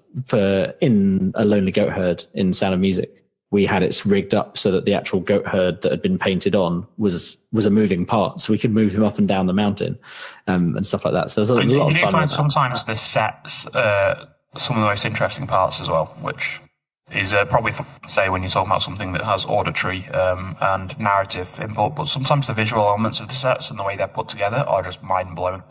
S2: in A Lonely Goat Herd in Sound of Music, we had it rigged up so that the actual goat herd that had been painted on was a moving part, so we could move him up and down the mountain and stuff like that. So there's a lot of fun.
S1: You do find sometimes the sets some of the most interesting parts as well, which is probably, say, when you're talking about something that has auditory and narrative input, but sometimes the visual elements of the sets and the way they're put together are just mind-blowing.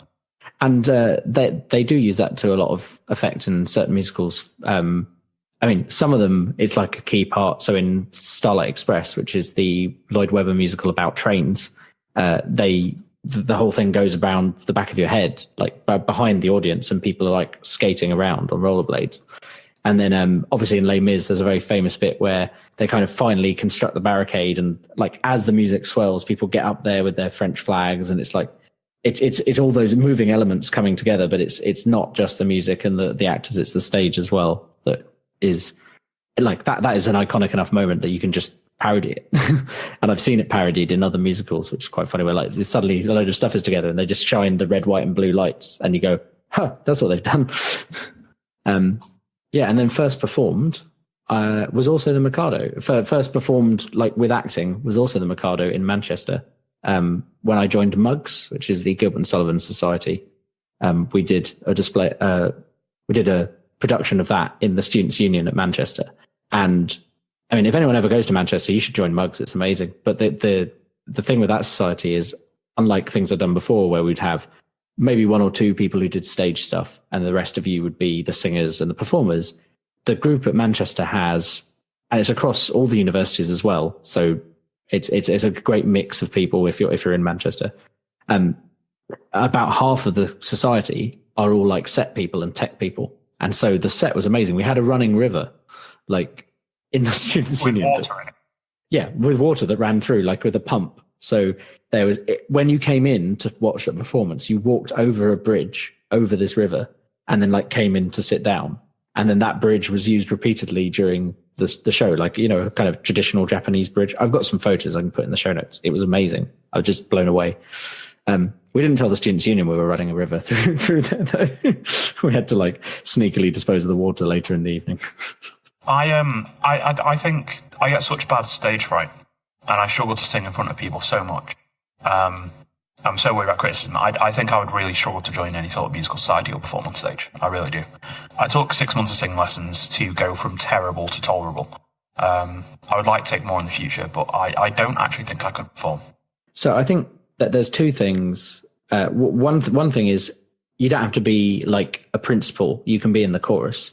S2: And they do use that to a lot of effect in certain musicals. I mean, some of them, it's like a key part. So in Starlight Express, which is the Lloyd Webber musical about trains, the whole thing goes around the back of your head, like behind the audience, and people are like skating around on rollerblades. And then obviously in Les Mis, there's a very famous bit where they kind of finally construct the barricade, and like as the music swells, people get up there with their French flags, and it's like it's all those moving elements coming together, but it's not just the music and the actors, it's the stage as well that is like that is an iconic enough moment that you can just parody it. And I've seen it parodied in other musicals, which is quite funny, where like suddenly a load of stuff is together and they just shine the red, white and blue lights and you go, huh, that's what they've done. Yeah, and then first performed was also the Mikado. First performed like with acting was also the Mikado in Manchester. When I joined Mugs, which is the Gilbert and Sullivan Society, we did a display. We did a production of that in the Students' Union at Manchester. And I mean, if anyone ever goes to Manchester, you should join Mugs. It's amazing. But the thing with that society is, unlike things I've done before, where we'd have maybe one or two people who did stage stuff, and the rest of you would be the singers and the performers. The group at Manchester has, and it's across all the universities as well. So it's a great mix of people if you're in Manchester. About half of the society are all like set people and tech people, and so the set was amazing. We had a running river, like in the Students' Union.
S1: Water in it.
S2: Yeah, with water that ran through, like with a pump. So there was, when you came in to watch the performance, you walked over a bridge over this river, and then like came in to sit down, and then that bridge was used repeatedly during the show, like, you know, kind of traditional Japanese bridge. I've got some photos I can put in the show notes. It was amazing. I was just blown away. We didn't tell the Students' Union we were running a river through there, though. We had to like sneakily dispose of the water later in the evening.
S1: I think I get such bad stage fright, and I struggle to sing in front of people so much. I'm so worried about criticism. I think I would really struggle to join any sort of musical society or perform on stage. I really do. I took 6 months of singing lessons to go from terrible to tolerable. I would like to take more in the future, but I don't actually think I could perform.
S2: So I think that there's two things. One thing is, you don't have to be like a principal. You can be in the chorus.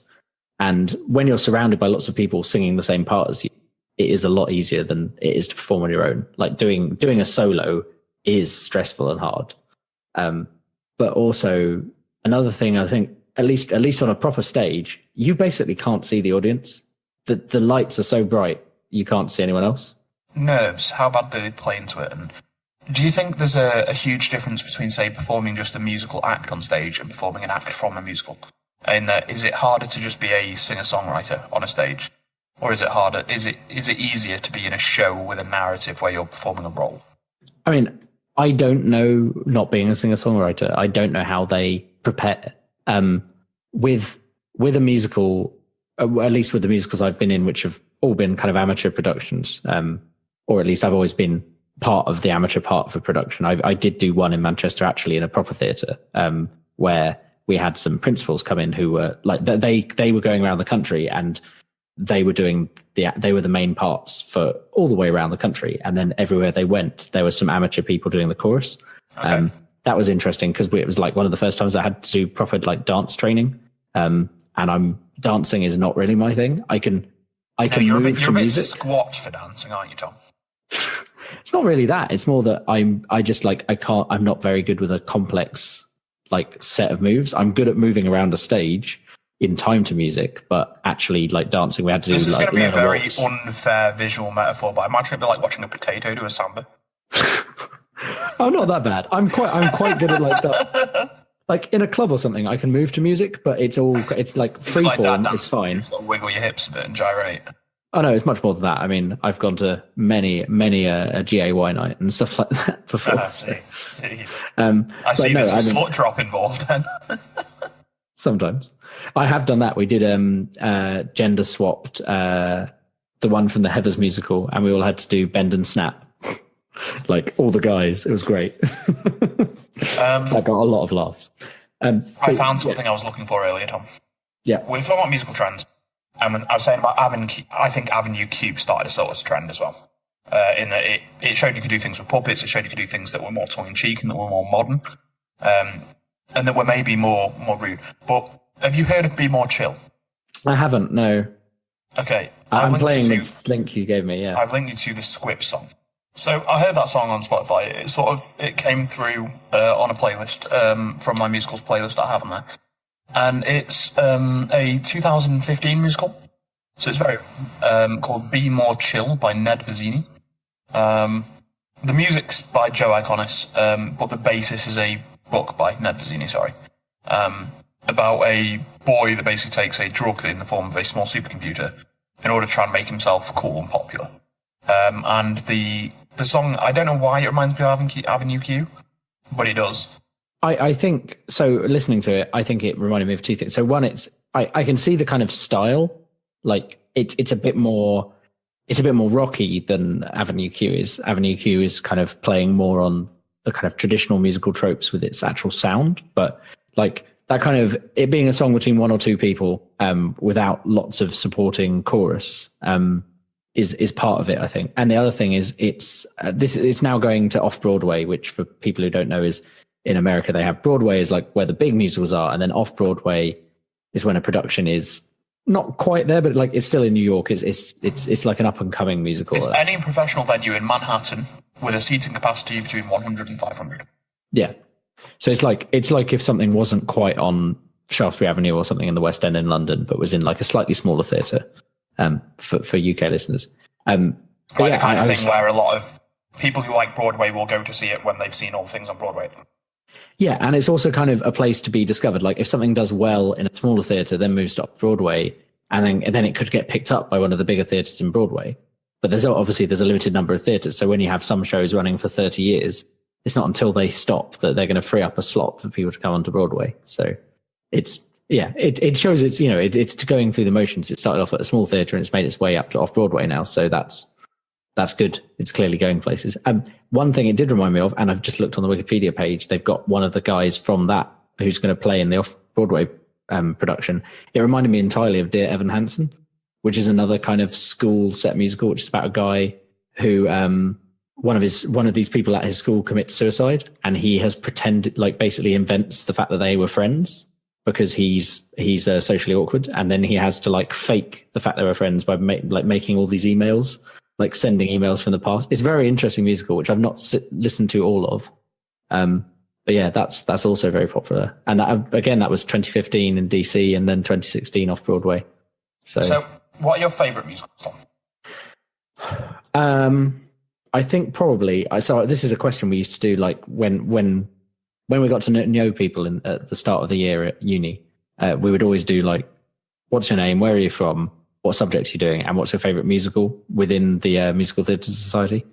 S2: And when you're surrounded by lots of people singing the same part as you, it is a lot easier than it is to perform on your own. Like doing a solo is stressful and hard. But also another thing, I think, at least on a proper stage, you basically can't see the audience. The lights are so bright, you can't see anyone else.
S1: Nerves, how bad do they play into it? And do you think there's a huge difference between, say, performing just a musical act on stage and performing an act from a musical? In that, is it harder to just be a singer-songwriter on a stage? Or is it harder? Is it easier to be in a show with a narrative where you're performing a role?
S2: I mean, I don't know, not being a singer-songwriter, I don't know how they prepare. With a musical, at least with the musicals I've been in, which have all been kind of amateur productions, or at least I've always been part of the amateur part of a production. I did do one in Manchester, actually, in a proper theatre, where we had some principals come in who were like, they were going around the country, and they were the main parts for all the way around the country. And then everywhere they went, there was some amateur people doing the chorus. Okay. That was interesting because it was like one of the first times I had to do proper like dance training. And dancing is not really my thing. I can
S1: you're
S2: move
S1: a
S2: to
S1: bit
S2: music.
S1: Squat for dancing, aren't you, Tom?
S2: It's not really that. It's more that I'm not very good with a complex like set of moves. I'm good at moving around a stage in time to music, but actually like dancing, we had to do.
S1: This is
S2: like,
S1: going to be a very
S2: walks.
S1: Unfair visual metaphor, but I imagine it'd be like watching a potato do a samba.
S2: Oh, not that bad. I'm quite good at like that. Like in a club or something, I can move to music, but it's like freeform. It's fine.
S1: You sort of wiggle your hips a bit and gyrate.
S2: Oh no, it's much more than that. I mean, I've gone to many a GAY night and stuff like that before.
S1: I see. I see there's a slut drop involved then.
S2: Sometimes. I have done that. We did gender swapped, the one from the Heathers musical, and we all had to do bend and snap. Like all the guys. It was great. I got a lot of laughs.
S1: I found something I was looking for earlier, Tom.
S2: Yeah.
S1: We're talking about musical trends. I was saying about I think Avenue Q started a sort of trend as well. In that it showed you could do things with puppets, it showed you could do things that were more tongue-in-cheek and that were more modern. And that were maybe more rude. But have you heard of Be More Chill?
S2: I haven't, no.
S1: Okay.
S2: I'm playing the link you gave me, yeah.
S1: I've linked you to the Squib song. So I heard that song on Spotify. It came through on a playlist from my musicals playlist that I have on there. And it's a 2015 musical. So it's very called Be More Chill by Ned Vizzini. the music's by Joe Iconis, but the basis is a book by Ned Vizzini, about a boy that basically takes a drug in the form of a small supercomputer in order to try and make himself cool and popular. And the song, I don't know why it reminds me of Avenue Q, but it does.
S2: I think, so listening to it, I think it reminded me of two things. So one, I can see the kind of style, like it's a bit more rocky than Avenue Q is. Avenue Q is kind of playing more on the kind of traditional musical tropes with its actual sound, but like that kind of it being a song between one or two people without lots of supporting chorus is part of it, I think. And the other thing is it's now going to Off-Broadway, which for people who don't know is in America they have Broadway is like where the big musicals are, and then Off-Broadway is when a production is not quite there, but like it's still in New York. It's like an up and coming musical.
S1: It's any professional venue in Manhattan with a seating capacity between 100 and 500.
S2: Yeah. So it's like if something wasn't quite on Shaftesbury Avenue or something in the West End in London, but was in like a slightly smaller theatre for UK listeners.
S1: The kind of thing where a lot of people who like Broadway will go to see it when they've seen all the things on Broadway.
S2: Yeah, and it's also kind of a place to be discovered. Like if something does well in a smaller theatre, then moves to Broadway, and then it could get picked up by one of the bigger theatres in Broadway. But there's a limited number of theatres. So when you have some shows running for 30 years, it's not until they stop that they're going to free up a slot for people to come onto Broadway. So it shows it's going through the motions. It started off at a small theatre and it's made its way up to Off-Broadway now. So that's good. It's clearly going places. One thing it did remind me of, and I've just looked on the Wikipedia page, they've got one of the guys from that who's going to play in the Off-Broadway production. It reminded me entirely of Dear Evan Hansen, which is another kind of school set musical, which is about a guy who one of these people at his school commits suicide, and he has pretended, like basically invents the fact that they were friends because he's socially awkward, and then he has to like fake the fact they were friends by making all these emails, like sending emails from the past. It's a very interesting musical, which I've not listened to all of. But yeah, that's also very popular. And that was 2015 in DC and then 2016 off Broadway. So
S1: what are your favourite musicals, Tom?
S2: I think probably, so this is a question we used to do like when we got to know people at the start of the year at uni, we would always do like, what's your name? Where are you from? What subjects are you doing? And what's your favourite musical within the Musical Theatre Society?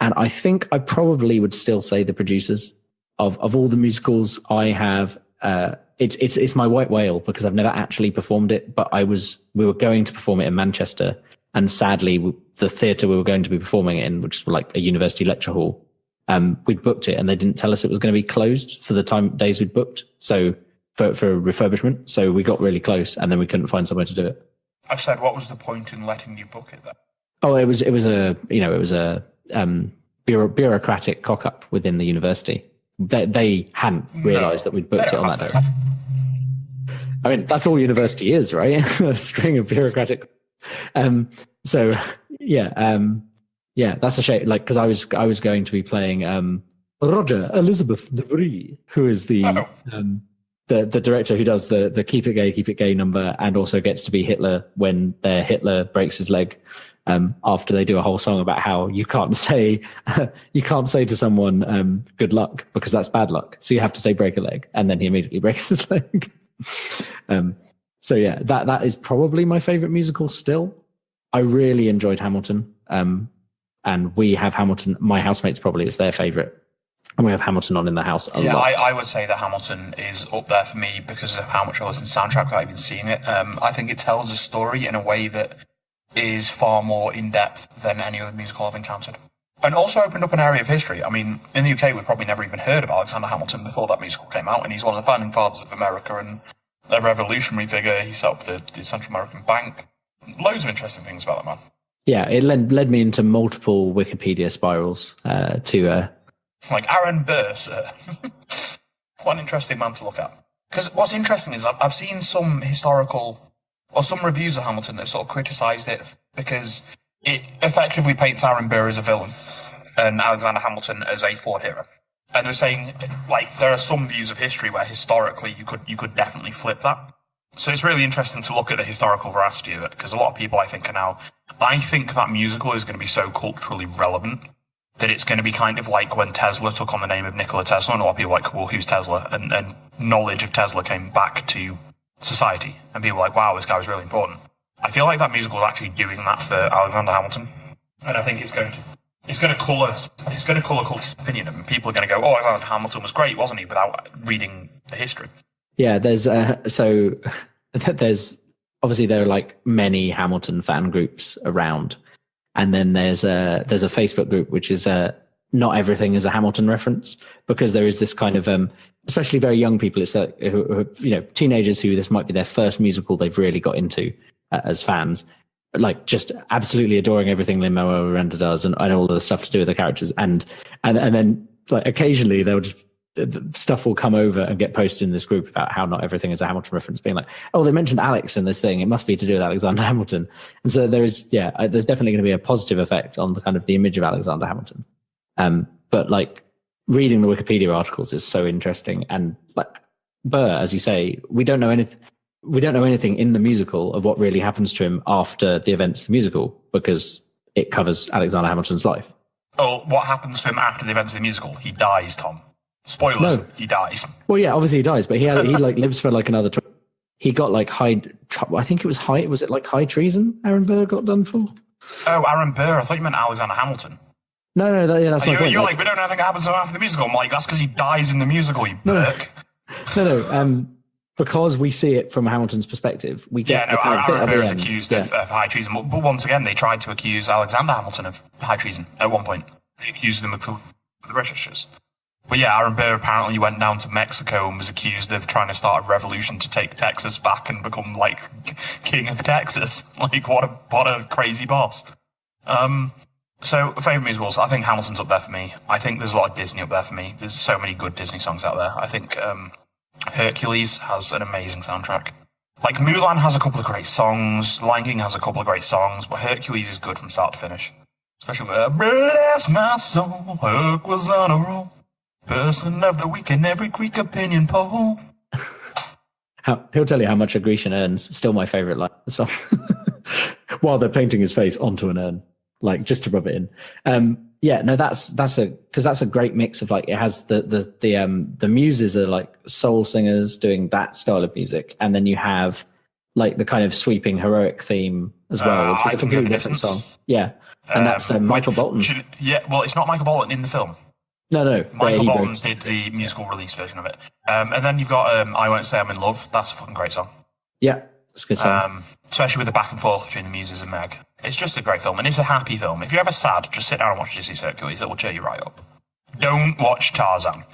S2: And I think I probably would still say The Producers. Of all the musicals I have, it's my white whale because I've never actually performed it, but we were going to perform it in Manchester, and sadly the theatre we were going to be performing it in, which is like a university lecture hall, we'd booked it and they didn't tell us it was going to be closed for the days we'd booked, so for refurbishment. So we got really close and then we couldn't find somewhere to do it.
S1: I've said, what was the point in letting you book it then?
S2: Oh, it was a bureaucratic cock up within the university. They hadn't realised that we'd booked it on that day. I mean, that's all university is, right? A string of bureaucratic. So that's a shame. Like, because I was going to be playing Roger Elizabeth Debris, who is the director who does the Keep It Gay number, and also gets to be Hitler when their Hitler breaks his leg. After they do a whole song about how you can't say to someone good luck because that's bad luck, so you have to say break a leg, and then he immediately breaks his leg. So yeah, that is probably my favorite musical still. I really enjoyed Hamilton, and we have Hamilton. My housemates probably it's their favorite, and we have Hamilton on in the house a lot.
S1: I would say that Hamilton is up there for me because of how much I listen to the soundtrack without even seeing it. I think it tells a story in a way that is far more in-depth than any other musical I've encountered. And also opened up an area of history. I mean, in the UK, we'd probably never even heard of Alexander Hamilton before that musical came out, and he's one of the founding fathers of America and a revolutionary figure. He set up the Central American Bank. Loads of interesting things about that man.
S2: Yeah, it led me into multiple Wikipedia spirals to...
S1: Like Aaron Burr, sir. What an interesting man to look at. Because what's interesting is I've seen some historical... or some reviews of Hamilton that have sort of criticised it because it effectively paints Aaron Burr as a villain and Alexander Hamilton as a fought hero. And they're saying, like, there are some views of history where historically you could definitely flip that. So it's really interesting to look at the historical veracity of it, because a lot of people I think that musical is going to be so culturally relevant that it's going to be kind of like when Tesla took on the name of Nikola Tesla, and a lot of people were like, well, who's Tesla? And knowledge of Tesla came back to society, and people were like, wow, this guy was really important. I feel like that musical is actually doing that for Alexander Hamilton, and I think it's going to colour culture's opinion, and people are going to go, oh, Alexander Hamilton was great, wasn't he, without reading the history.
S2: Yeah, there's obviously there are like many Hamilton fan groups around, and then there's a Facebook group which is not everything is a Hamilton reference, because there is this kind of especially very young people, it's who teenagers who this might be their first musical they've really got into as fans, like just absolutely adoring everything Lin-Manuel Miranda does and all of the stuff to do with the characters, and then like occasionally they'll just stuff will come over and get posted in this group about how not everything is a Hamilton reference, being like, oh, they mentioned Alex in this thing, it must be to do with Alexander Hamilton. And so there's definitely going to be a positive effect on the kind of the image of Alexander Hamilton. But like reading the Wikipedia articles is so interesting, and like Burr, as you say, we don't know anything in the musical of what really happens to him after the events of the musical, because it covers Alexander Hamilton's life.
S1: Oh, what happens to him after the events of the musical? He dies, Tom. Spoilers, no. He dies.
S2: Well, yeah, obviously he dies, but he like lives for like another... He got like high treason Aaron Burr got done for?
S1: Oh, Aaron Burr, I thought you meant Alexander Hamilton.
S2: No, that's my point.
S1: You're like, we don't know anything happens to him after the musical. I'm like, that's because he dies in the musical, you Burke.
S2: No, because we see it from Hamilton's perspective. We get
S1: Aaron Burr is accused of high treason, but once again, they tried to accuse Alexander Hamilton of high treason at one point. They accused him of the Britishers. But yeah, Aaron Burr apparently went down to Mexico and was accused of trying to start a revolution to take Texas back and become like king of Texas. Like what a crazy boss. So favourite musicals, I think Hamilton's up there for me. I think there's a lot of Disney up there for me. There's so many good Disney songs out there. I think Hercules has an amazing soundtrack. Like Mulan has a couple of great songs, Lion King has a couple of great songs, but Hercules is good from start to finish. Especially with bless my soul, Herc was on a roll. Person of the week in every Greek opinion poll.
S2: He'll tell you how much a Grecian earns. Still my favourite line of the song. While they're painting his face onto an urn, like just to rub it in. That's a great mix of like, it has the muses are like soul singers doing that style of music, and then you have like the kind of sweeping heroic theme as well, which is a completely different song. Yeah, and that's Michael Bolton.
S1: It's not Michael Bolton in the film.
S2: No.
S1: Michael Bolton did the musical release version of it. And then you've got I Won't Say I'm in Love. That's a fucking great song.
S2: Yeah, it's a good song.
S1: Especially with the back and forth between the Muses and Meg. It's just a great film, and it's a happy film. If you're ever sad, just sit down and watch Disney's Hercules. It will cheer you right up. Don't watch Tarzan.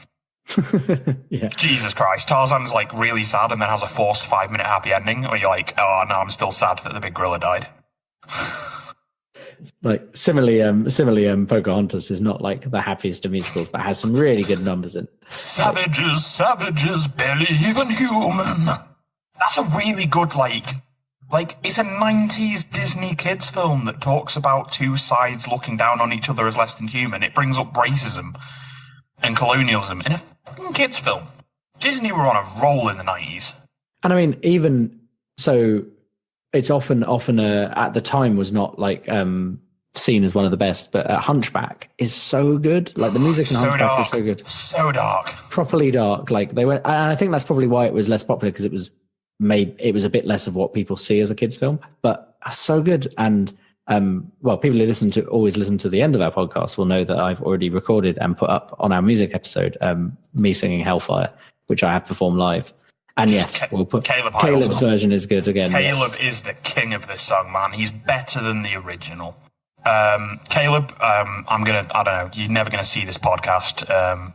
S2: Yeah.
S1: Jesus Christ. Tarzan's like really sad and then has a forced 5-minute happy ending where you're like, oh no, I'm still sad that the big gorilla died.
S2: Like similarly, Pocahontas is not like the happiest of musicals, but has some really good numbers in.
S1: Savages, barely even human. That's a really good like it's a 90s Disney kids film that talks about two sides looking down on each other as less than human. It brings up racism and colonialism in a fucking kids film. Disney were on a roll in the 90s.
S2: And I mean, even so, it's often at the time was not like seen as one of the best, but Hunchback is so good. Like the music in Hunchback is so good,
S1: so dark,
S2: properly dark. Like they went, and I think that's probably why it was less popular, because it was a bit less of what people see as a kids film, but so good. And people who always listen to the end of our podcast will know that I've already recorded and put up on our music episode me singing Hellfire, which I have performed live. And yes, we'll put Caleb's version is good again.
S1: Caleb is the king of this song, man. He's better than the original. Caleb, I don't know, you're never going to see this podcast,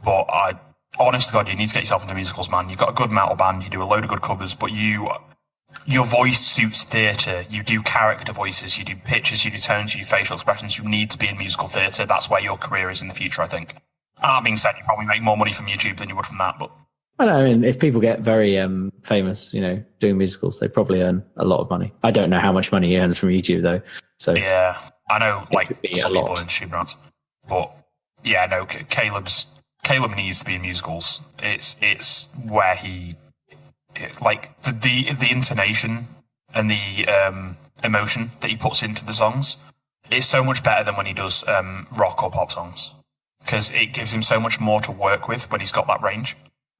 S1: but honest to God, you need to get yourself into musicals, man. You've got a good metal band, you do a load of good covers, but your voice suits theatre. You do character voices, you do pitches, you do tones, you do facial expressions. You need to be in musical theatre. That's where your career is in the future, I think. That being said, you probably make more money from YouTube than you would from that, but...
S2: I mean, if people get very famous, doing musicals, they probably earn a lot of money. I don't know how much money he earns from YouTube, though. So
S1: yeah, I know, like, some people in tube brands. But, yeah, no, Caleb needs to be in musicals. It's where he... Like, the intonation and the emotion that he puts into the songs It's so much better than when he does rock or pop songs, because it gives him so much more to work with when he's got that range.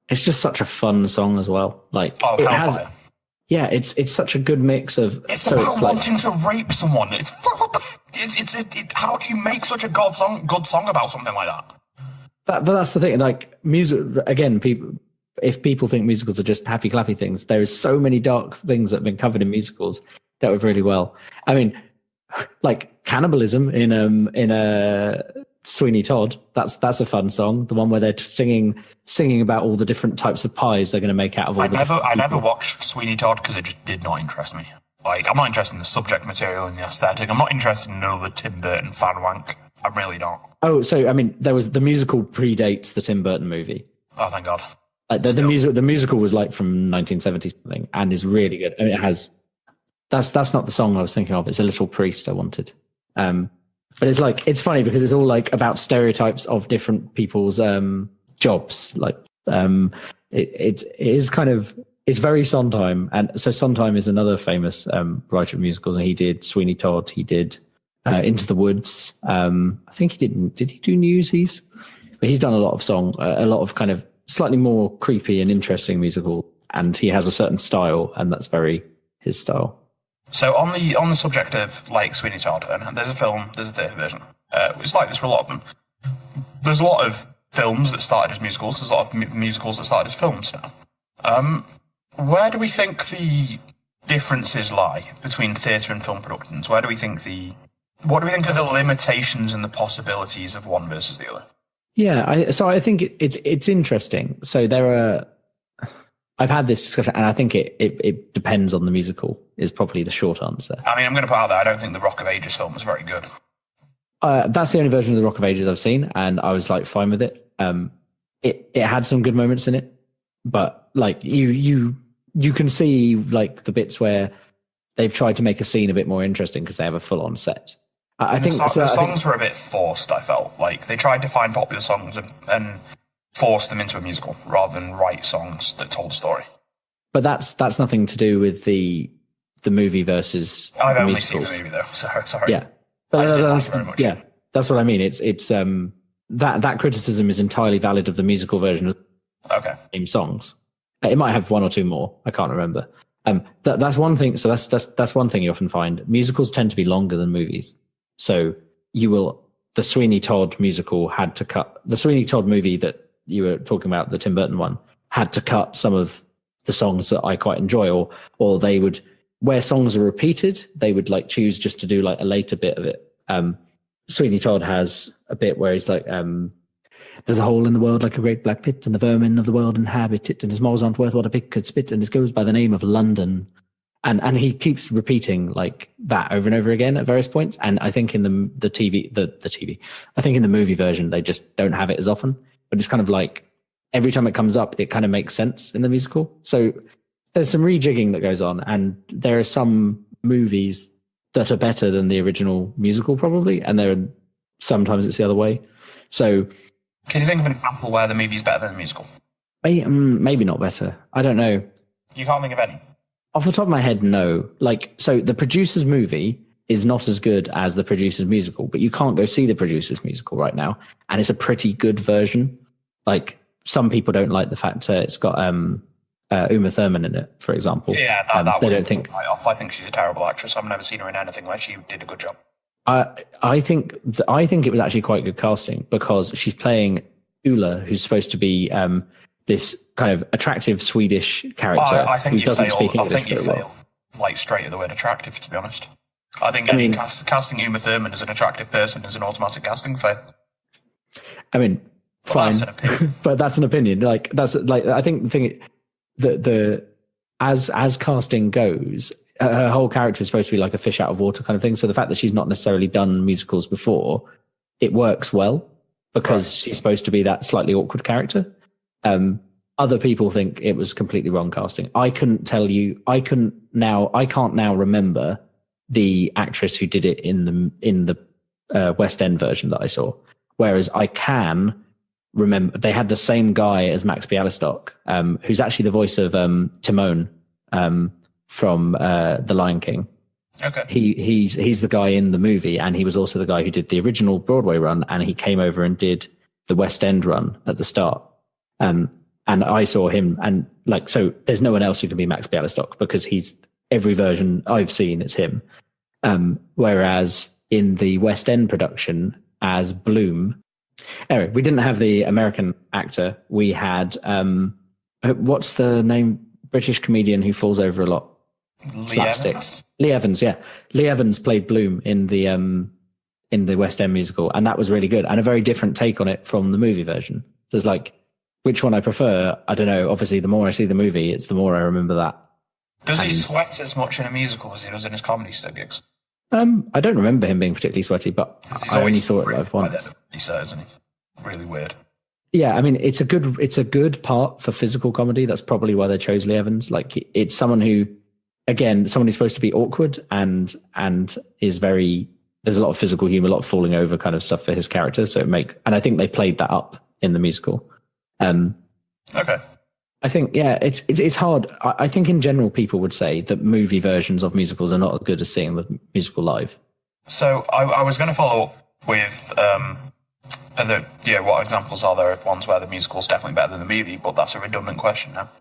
S2: It's just such a fun song as well. Like, it has, yeah, it's such a good mix of.
S1: It's so about it's wanting to rape someone. How do you make such a good song about something like that?
S2: But that's the thing. Like, music again, if people think musicals are just happy clappy things, there is so many dark things that have been covered in musicals that were really well. I mean, like cannibalism in a Sweeney Todd. That's a fun song. The one where they're singing about all the different types of pies they're going to make out of all
S1: I never watched Sweeney Todd because it just did not interest me. Like, I'm not interested in the subject material and the aesthetic. I'm not interested in another Tim Burton fan wank. I'm really not.
S2: Oh, so I mean, there was the musical predates the Tim Burton movie.
S1: Oh, thank God.
S2: Like the musical was like from 1970 something and is really good. I mean, it has. That's not the song I was thinking of. It's A Little Priest I wanted. But it's like, it's funny because it's all like about stereotypes of different people's jobs. Like it is kind of, it's very Sondheim. And so Sondheim is another famous writer of musicals, and he did Sweeney Todd. He did Into the Woods. I think he did he do Newsies? But he's done a lot of kind of slightly more creepy and interesting musical. And he has a certain style, and that's very his style.
S1: So on the subject of like Sweeney Todd, and there's a theatre version. It's like this for a lot of them. There's a lot of films that started as musicals. There's a lot of musicals that started as films now. Where do we think the differences lie between theatre and film productions? What do we think are the limitations and the possibilities of one versus the other?
S2: Yeah, I think it's interesting. So I've had this discussion, and I think it depends on the musical, is probably the short answer.
S1: I mean, I'm going to put out there, I don't think the Rock of Ages film was very good.
S2: That's the only version of the Rock of Ages I've seen, and I was like fine with it. It had some good moments in it, but like you can see like the bits where they've tried to make a scene a bit more interesting because they have a full-on set. I think
S1: the songs were a bit forced. I felt like they tried to find popular songs and force them into a musical rather than write songs that told a story. But
S2: that's nothing to do with the movie versus
S1: I've only
S2: musical.
S1: seen the movie though, so sorry.
S2: Yeah, but that's what I mean. It's that criticism is entirely valid of the musical version of the same songs. It might have one or two more. I can't remember. That's one thing. So that's one thing you often find. Musicals tend to be longer than movies. So the Sweeney Todd musical had to cut the Sweeney Todd movie that you were talking about, the Tim Burton one, had to cut some of the songs that I quite enjoy, or they would, where songs are repeated, they would like choose just to do like a later bit of it. Sweeney Todd has a bit where he's like, there's a hole in the world like a great black pit, and the vermin of the world inhabit it, and his moles aren't worth what a pig could spit, and this goes by the name of London. And he keeps repeating like that over and over again at various points. And I think in the TV, I think in the movie version, they just don't have it as often. But it's kind of like every time it comes up, it kind of makes sense in the musical. So there's some rejigging that goes on, and there are some movies that are better than the original musical probably, and sometimes it's the other way. So
S1: can you think of an example where the movie's better than the musical?
S2: Maybe not better. I don't know.
S1: You can't think of any?
S2: Off the top of my head, no. Like, so the producer's movie is not as good as the producer's musical, but you can't go see the producer's musical right now, and it's a pretty good version. Like, some people don't like the fact it's got Uma Thurman in it, for example.
S1: Yeah, they don't think. I think she's a terrible actress. I've never seen her in anything where she did a good job.
S2: I think it was actually quite good casting, because she's playing Ulla, who's supposed to be this kind of attractive Swedish character who doesn't speak English very well.
S1: Like, straight at the word attractive, to be honest. I think casting Uma Thurman as an attractive person is an automatic casting fail.
S2: I mean, fine,
S1: that's an opinion.
S2: But that's an opinion. Like, that's like, I think the thing as casting goes, her whole character is supposed to be like a fish out of water kind of thing. So the fact that she's not necessarily done musicals before, it works well because she's supposed to be that slightly awkward character. Other people think it was completely wrong casting. I couldn't tell you. I can't now remember the actress who did it in the West End version that I saw. Whereas I can remember they had the same guy as Max Bialystock, who's actually the voice of Timon from The Lion King.
S1: Okay.
S2: He's the guy in the movie, and he was also the guy who did the original Broadway run, and he came over and did the West End run at the start. And I saw him, and like, so there's no one else who can be Max Bialystock, because he's every version I've seen, it's him. Whereas in the West End production as Bloom, anyway, we didn't have the American actor. We had what's the name? British comedian who falls over a lot. Slapsticks. Lee Evans, yeah. Lee Evans played Bloom in the West End musical, and that was really good, and a very different take on it from the movie version. So it's like, which one I prefer? I don't know. Obviously, the more I see the movie, it's the more I remember that.
S1: Does he sweat as much in a musical as he does in his comedy gigs?
S2: I don't remember him being particularly sweaty, but I only saw it live once.
S1: He says, isn't he? Really weird.
S2: Yeah, I mean, it's a good part for physical comedy. That's probably why they chose Lee Evans. Like, it's someone who, again, someone who's supposed to be awkward and is very. There's a lot of physical humor, a lot of falling over kind of stuff for his character. So and I think they played that up in the musical.
S1: Okay.
S2: I think, yeah, it's hard. I think in general, people would say that movie versions of musicals are not as good as seeing the musical live.
S1: So I was going to follow up with what examples are there of ones where the musical's definitely better than the movie, but that's a redundant question now.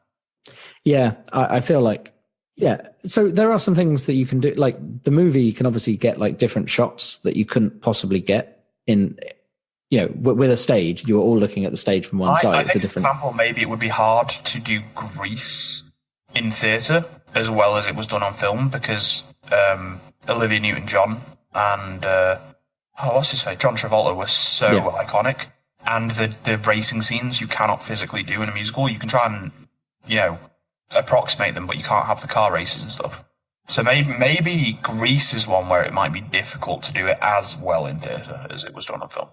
S1: Yeah,
S2: I feel like, yeah. So there are some things that you can do. Like, the movie can obviously get like different shots that you couldn't possibly get in. You know, with a stage, you were all looking at the stage from one side.
S1: I think, for example, maybe it would be hard to do Grease in theatre as well as it was done on film, because Olivia Newton-John and what's his face, John Travolta, were so iconic, and the racing scenes you cannot physically do in a musical. You can try and, you know, approximate them, but you can't have the car races and stuff. So maybe Grease is one where it might be difficult to do it as well in theatre as it was done on film.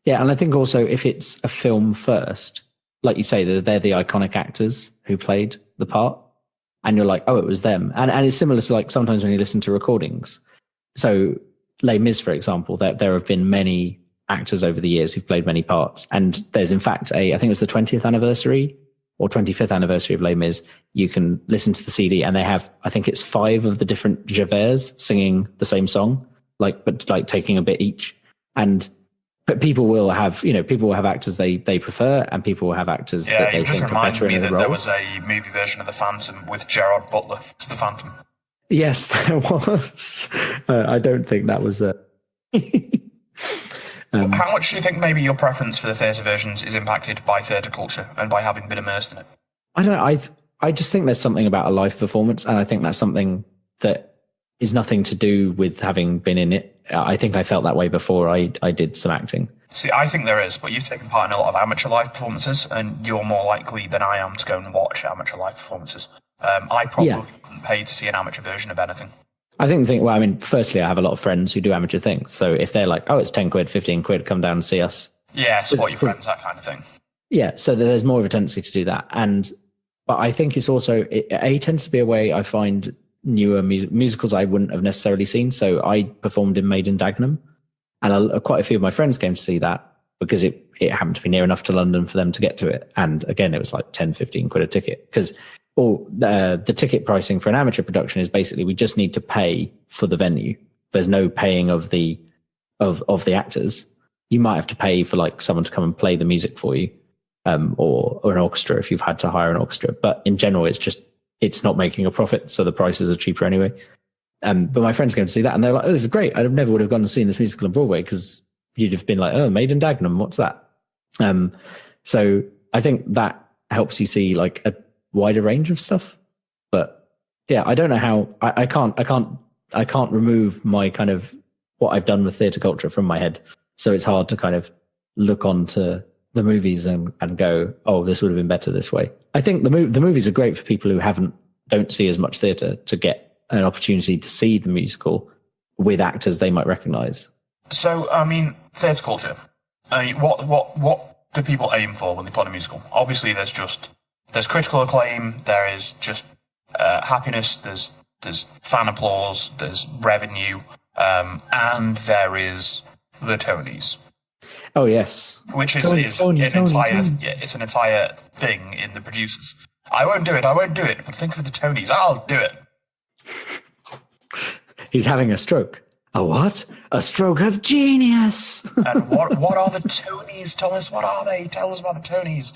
S2: Yeah, and I think also if it's a film first, like you say, they're the iconic actors who played the part, and you're like, oh, it was them. And it's similar to like sometimes when you listen to recordings. So Les Mis, for example, there have been many actors over the years who've played many parts. And there's in fact I think it was the 20th anniversary or 25th anniversary of Les Mis. You can listen to the CD, and they have, I think it's 5 of the different Javers singing the same song, but taking a bit each. But people will have actors they prefer, and people will have actors that they think are better in a role.
S1: There was a movie version of The Phantom with Gerard Butler. It's The Phantom.
S2: Yes, there was. I don't think that was a...
S1: How much do you think maybe your preference for the theatre versions is impacted by theatre culture and by having been immersed in it?
S2: I don't know. I just think there's something about a live performance, and I think that's something that is nothing to do with having been in it. I think I felt that way before I did some acting.
S1: See, I think there is, but you've taken part in a lot of amateur live performances, and you're more likely than I am to go and watch amateur live performances. I probably wouldn't pay to see an amateur version of anything.
S2: I think, well, I mean, firstly, I have a lot of friends who do amateur things. So if they're like, oh, it's 10 quid, 15 quid, come down and see us.
S1: Yeah, support your friends, that kind of thing.
S2: Yeah, so there's more of a tendency to do that. But I think it's also, it tends to be a way I find newer musicals I wouldn't have necessarily seen. So I performed in Made in Dagenham, and quite a few of my friends came to see that because it happened to be near enough to London for them to get to it. And again, it was like 10, 15 quid a ticket, because the ticket pricing for an amateur production is basically we just need to pay for the venue. There's no paying of the actors. You might have to pay for like someone to come and play the music for you, or an orchestra if you've had to hire an orchestra. But in general, it's not making a profit, so the prices are cheaper anyway. But my friends came to see that, and they're like, "Oh, this is great! I never would have gone and seen this musical on Broadway because you'd have been like, oh, Made in Dagenham, what's that?" So I think that helps you see like a wider range of stuff. But yeah, I don't know how I can't remove my kind of what I've done with theatre culture from my head. So it's hard to kind of look onto the movies and go, oh, this would have been better this way. I think the movies are great for people who don't see as much theatre to get an opportunity to see the musical with actors they might recognise. So,
S1: I mean, theatre culture. I mean, what do people aim for when they plot a musical? Obviously, there's critical acclaim, there is just happiness, there's fan applause, there's revenue, and there is the Tonys.
S2: Oh yes,
S1: which is an entire thing in the producers. I won't do it, but think of the Tonys, I'll do it.
S2: He's having a stroke. A what? A stroke of genius.
S1: And what are the Tonys, Thomas? What are they? Tell us about the Tonys.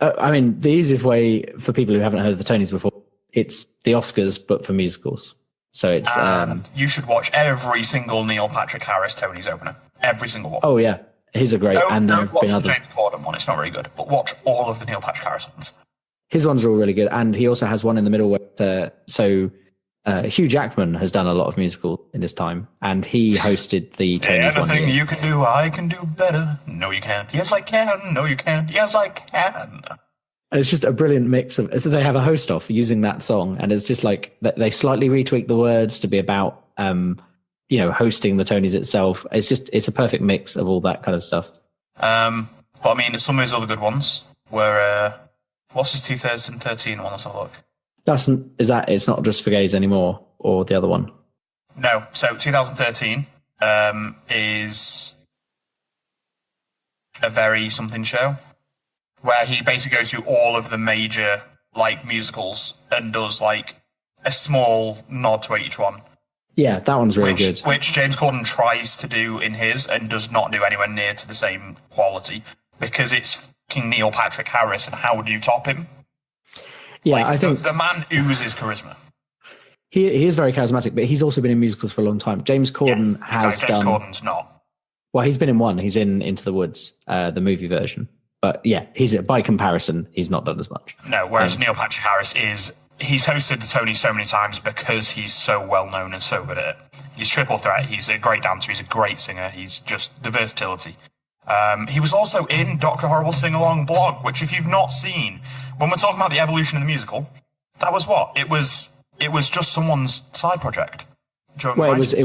S2: I mean, the easiest way for people who haven't heard of the Tonys before, it's the Oscars, but for musicals. So it's...
S1: you should watch every single Neil Patrick Harris Tonys opener. Every single one.
S2: Oh, yeah. He's a great... and there have
S1: watch
S2: been
S1: the
S2: other...
S1: James Corden one. It's not very good. But watch all of the Neil Patrick Harris ones.
S2: His ones are all really good. And he also has one in the middle where... Hugh Jackman has done a lot of musicals in his time, and he hosted the Tonys one year.
S1: Anything you can do, I can do better. No, you can't. Yes, I can. No, you can't. Yes, I can.
S2: And it's just a brilliant mix of... So they have a host off using that song, and it's just like they slightly retweak the words to be about, hosting the Tonys itself. It's a perfect mix of all that kind of stuff.
S1: But I mean, some of his other good ones were... what's his 2013 one? Let's have a look.
S2: It's Not Just for Gays anymore, or the other one?
S1: No. So 2013 is a very something show where he basically goes through all of the major musicals and does a small nod to each one.
S2: Yeah, that one's really good.
S1: Which James Corden tries to do in his and does not do anywhere near to the same quality because it's fucking Neil Patrick Harris, and how would you top him?
S2: Yeah, I think
S1: the man oozes charisma.
S2: He is very charismatic, but he's also been in musicals for a long time. James Corden
S1: James Corden's not.
S2: Well, he's been in one. He's in Into the Woods, the movie version. But yeah, by comparison, he's not done as much.
S1: No, whereas Neil Patrick Harris he's hosted the Tonys so many times because he's so well known and so good at it. He's triple threat. He's a great dancer. He's a great singer. He's just the versatility. He was also in Dr. Horrible Sing-Along blog, which if you've not seen, when we're talking about the evolution of the musical, that was what? It was just someone's side project.
S2: Well, it was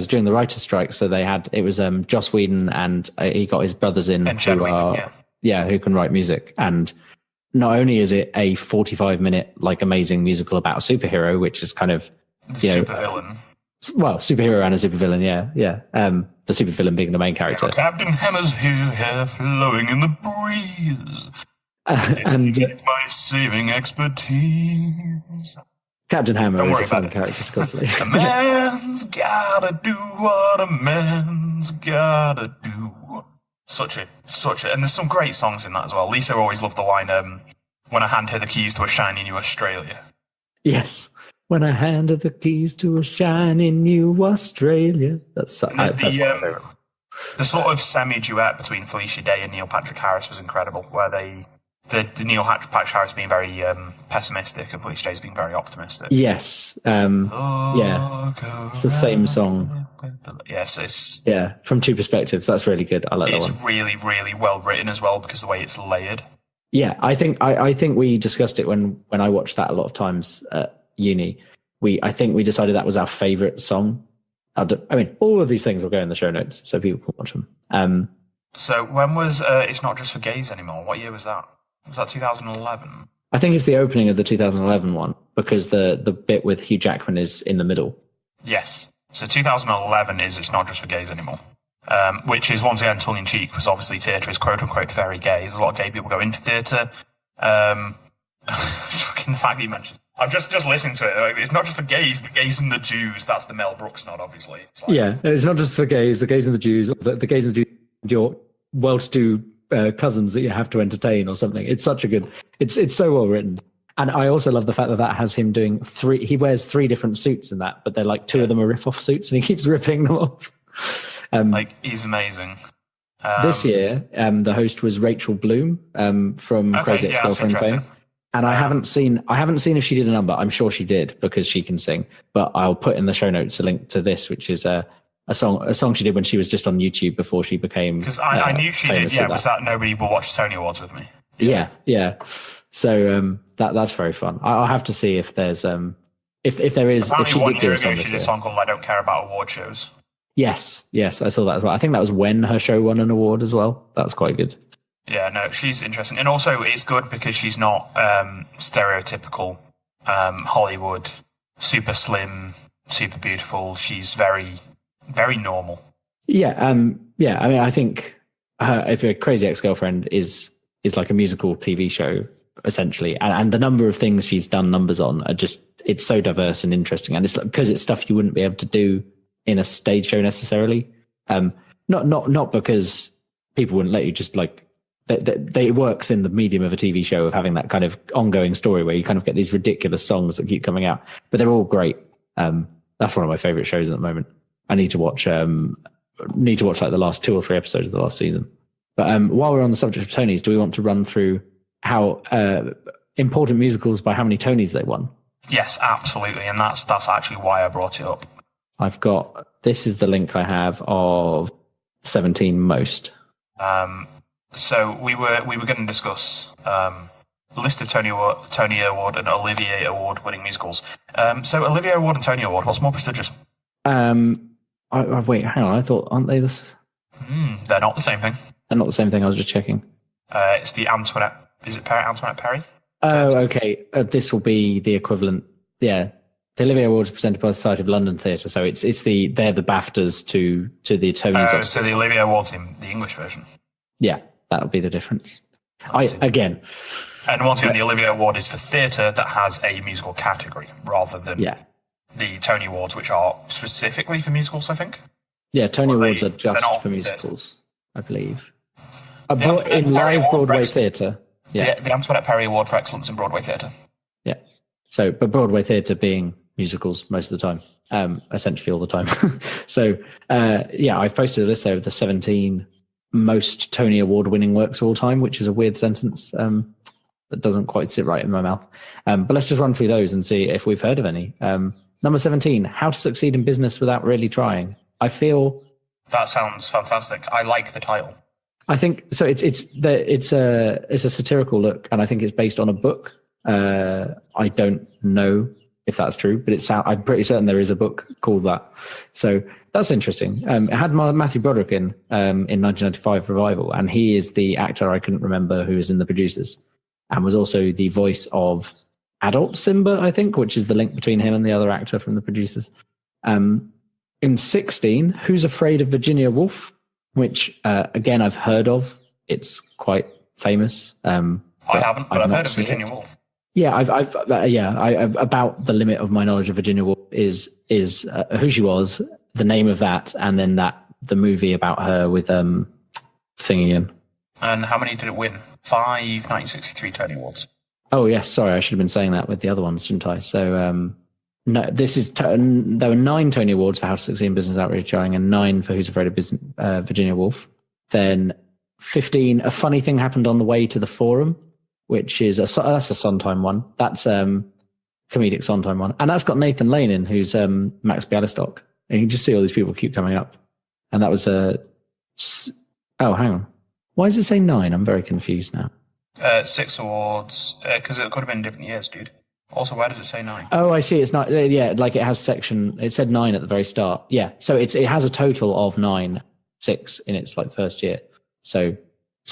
S2: during the writer's strike, so it was Joss Whedon, and he got his brothers in who can write music. And not only is it a 45-minute amazing musical about a superhero, which is kind of
S1: supervillain.
S2: Superhero and a supervillain, yeah. The supervillain being the main character.
S1: Captain Hammer's hair flowing in the breeze.
S2: And
S1: my saving expertise.
S2: Captain Hammer is a fun character to complete.
S1: A man's gotta do what a man's gotta do. Such a, and there's some great songs in that as well. Lisa always loved the line, when I hand her the keys to a shiny new Australia.
S2: Yes. When I handed the keys to a shiny new Australia. That's my favorite.
S1: The sort of semi-duet between Felicia Day and Neil Patrick Harris was incredible, where the Neil Patrick Harris being very pessimistic and Felicia Day's being very optimistic.
S2: Yes. Yeah. It's the same song.
S1: Yes,
S2: from two perspectives. That's really good. I like that one.
S1: It's really, really well written as well because of the way it's layered.
S2: Yeah, I think we discussed it when I watched that a lot of times at uni. I think we decided that was our favourite song. I mean, all of these things will go in the show notes so people can watch them.
S1: So when was It's Not Just for Gays Anymore? What year was that? Was that 2011?
S2: I think it's the opening of the 2011 one because the bit with Hugh Jackman is in the middle.
S1: Yes. So 2011 is It's Not Just for Gays Anymore. Which is once again tongue-in-cheek because obviously theatre is quote-unquote very gay. There's a lot of gay people go into theatre. The fact that you mentioned... I'm just listening to it. It's not just for gays, the gays and the Jews. That's the Mel Brooks nod, obviously.
S2: It's not just for gays, the gays and the Jews, the gays and the Jews, your well-to-do cousins that you have to entertain or something. It's such a good... It's so well written. And I also love the fact that has him doing he wears 3 different suits in that, but they're two of them are rip-off suits and he keeps ripping them off.
S1: He's amazing.
S2: This year, the host was Rachel Bloom from Crazy Ex-Girlfriend fame. And I haven't seen if she did a number. I'm sure she did because she can sing. But I'll put in the show notes a link to this, which is a song she did when she was just on YouTube before she became. Because
S1: I knew she did. Yeah, was that Nobody Will Watch Tony Awards with Me?
S2: Yeah. So that's very fun. I'll have to see if there's if there is.
S1: Apparently
S2: if she
S1: one
S2: did
S1: year
S2: do a
S1: ago she did a song called "I Don't Care About Award Shows."
S2: Yes, I saw that as well. I think that was when her show won an award as well. That was quite good.
S1: Yeah, no, she's interesting. And also it's good because she's not stereotypical Hollywood, super slim, super beautiful. She's very, very normal. Yeah.
S2: I mean, I think if a Crazy Ex-Girlfriend is like a musical TV show, essentially. And the number of things she's done numbers on are just it's so diverse and interesting, and it's because it's stuff you wouldn't be able to do in a stage show necessarily. Not because people wouldn't let you, just like it works in the medium of a TV show of having that kind of ongoing story where you kind of get these ridiculous songs that keep coming out, but they're all great. That's one of my favorite shows at the moment. I need to watch like the last 2 or 3 episodes of the last season. But while we're on the subject of Tonys, do we want to run through how important musicals by how many Tonys they won?
S1: Yes, absolutely, and that's actually why I brought it up.
S2: This is the link I have of 17 most.
S1: So we were going to discuss a list of Tony Award and Olivier Award winning musicals. So Olivier Award and Tony Award, what's more prestigious?
S2: Wait, hang on. I thought, aren't they this?
S1: They're not the same thing.
S2: They're not the same thing. I was just checking.
S1: It's the Antoinette. Is it Antoinette Perry?
S2: Oh, okay. This will be the equivalent. Yeah, the Olivier Award is presented by the Society of London Theatre, so they're the BAFTAs to the Tonys.
S1: So the Olivier Award's in the English version.
S2: Yeah, that would be the difference.
S1: And once again, the Olivier Award is for theatre that has a musical category rather than the Tony Awards, which are specifically for musicals, I think.
S2: Yeah, Tony Awards are just for musicals, I believe. In live Broadway theatre. Yeah.
S1: The Antoinette Perry Award for Excellence in Broadway Theatre.
S2: Yeah. So, but Broadway theatre being musicals most of the time, essentially all the time. So, I've posted a list there of the 17 most Tony Award winning works of all time, which is a weird sentence that doesn't quite sit right in my mouth. But let's just run through those and see if we've heard of any. Number 17, How to Succeed in Business Without Really Trying. I feel
S1: that sounds fantastic. I like the title.
S2: I think so. It's a satirical look, and I think it's based on a book. I don't know if that's true, but I'm pretty certain there is a book called that. So that's interesting. It had Matthew Broderick in 1995 revival, and he is the actor I couldn't remember who was in The Producers, and was also the voice of adult Simba, I think, which is the link between him and the other actor from The Producers. In 16, Who's Afraid of Virginia Woolf, which again I've heard of. It's quite famous.
S1: I haven't, but I've heard of Virginia Woolf.
S2: Yeah, I've about the limit of my knowledge of Virginia Woolf is who she was, the name of that, and then the movie about her with Thingy in.
S1: And how many did it win? 5 1963 Tony Awards.
S2: Oh yes, sorry, I should have been saying that with the other ones, shouldn't I? So no, there were 9 Tony Awards for How to Succeed in Business Without Really Trying, and 9 for Who's Afraid of Virginia Woolf. Then 15, A Funny Thing Happened on the Way to the Forum, which is that's a Sondheim one. That's comedic Sondheim one, and that's got Nathan Lane in, who's Max Bialystock. And you can just see all these people keep coming up. And that was oh, hang on, why does it say 9? I'm very confused now.
S1: 6 awards, because it could have been different years, dude. Also, where does it say 9?
S2: Oh, I see. It's not. Yeah, like it has section. It said 9 at the very start. Yeah, so it has a total of 6 in its like first year. So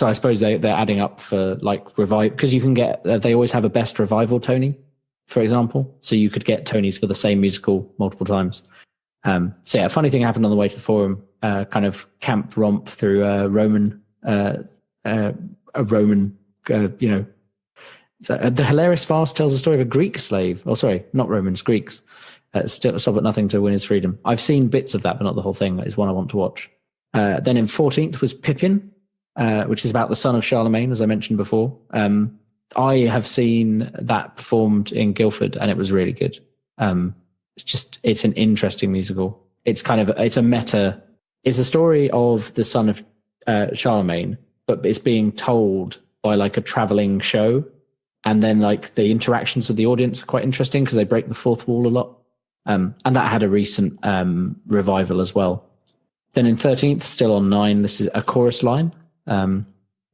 S2: I suppose they're adding up for like revive, because you can get. They always have a best revival Tony, for example. So you could get Tonys for the same musical multiple times. So yeah, A Funny Thing Happened on the Way to the Forum. Kind of camp romp through a Roman. So, The Hilarious Farce tells the story of a Greek slave. Oh, sorry, not Romans, Greeks. Still stop at nothing to win his freedom. I've seen bits of that, but not the whole thing. That is one I want to watch. Then in 14th was Pippin, which is about the son of Charlemagne, as I mentioned before. I have seen that performed in Guildford, and it was really good. It's an interesting musical. It's a story of the son of Charlemagne, but it's being told by like a traveling show. And then like the interactions with the audience are quite interesting because they break the fourth wall a lot. And that had a recent revival as well. Then in 13th, still on 9, this is A Chorus Line,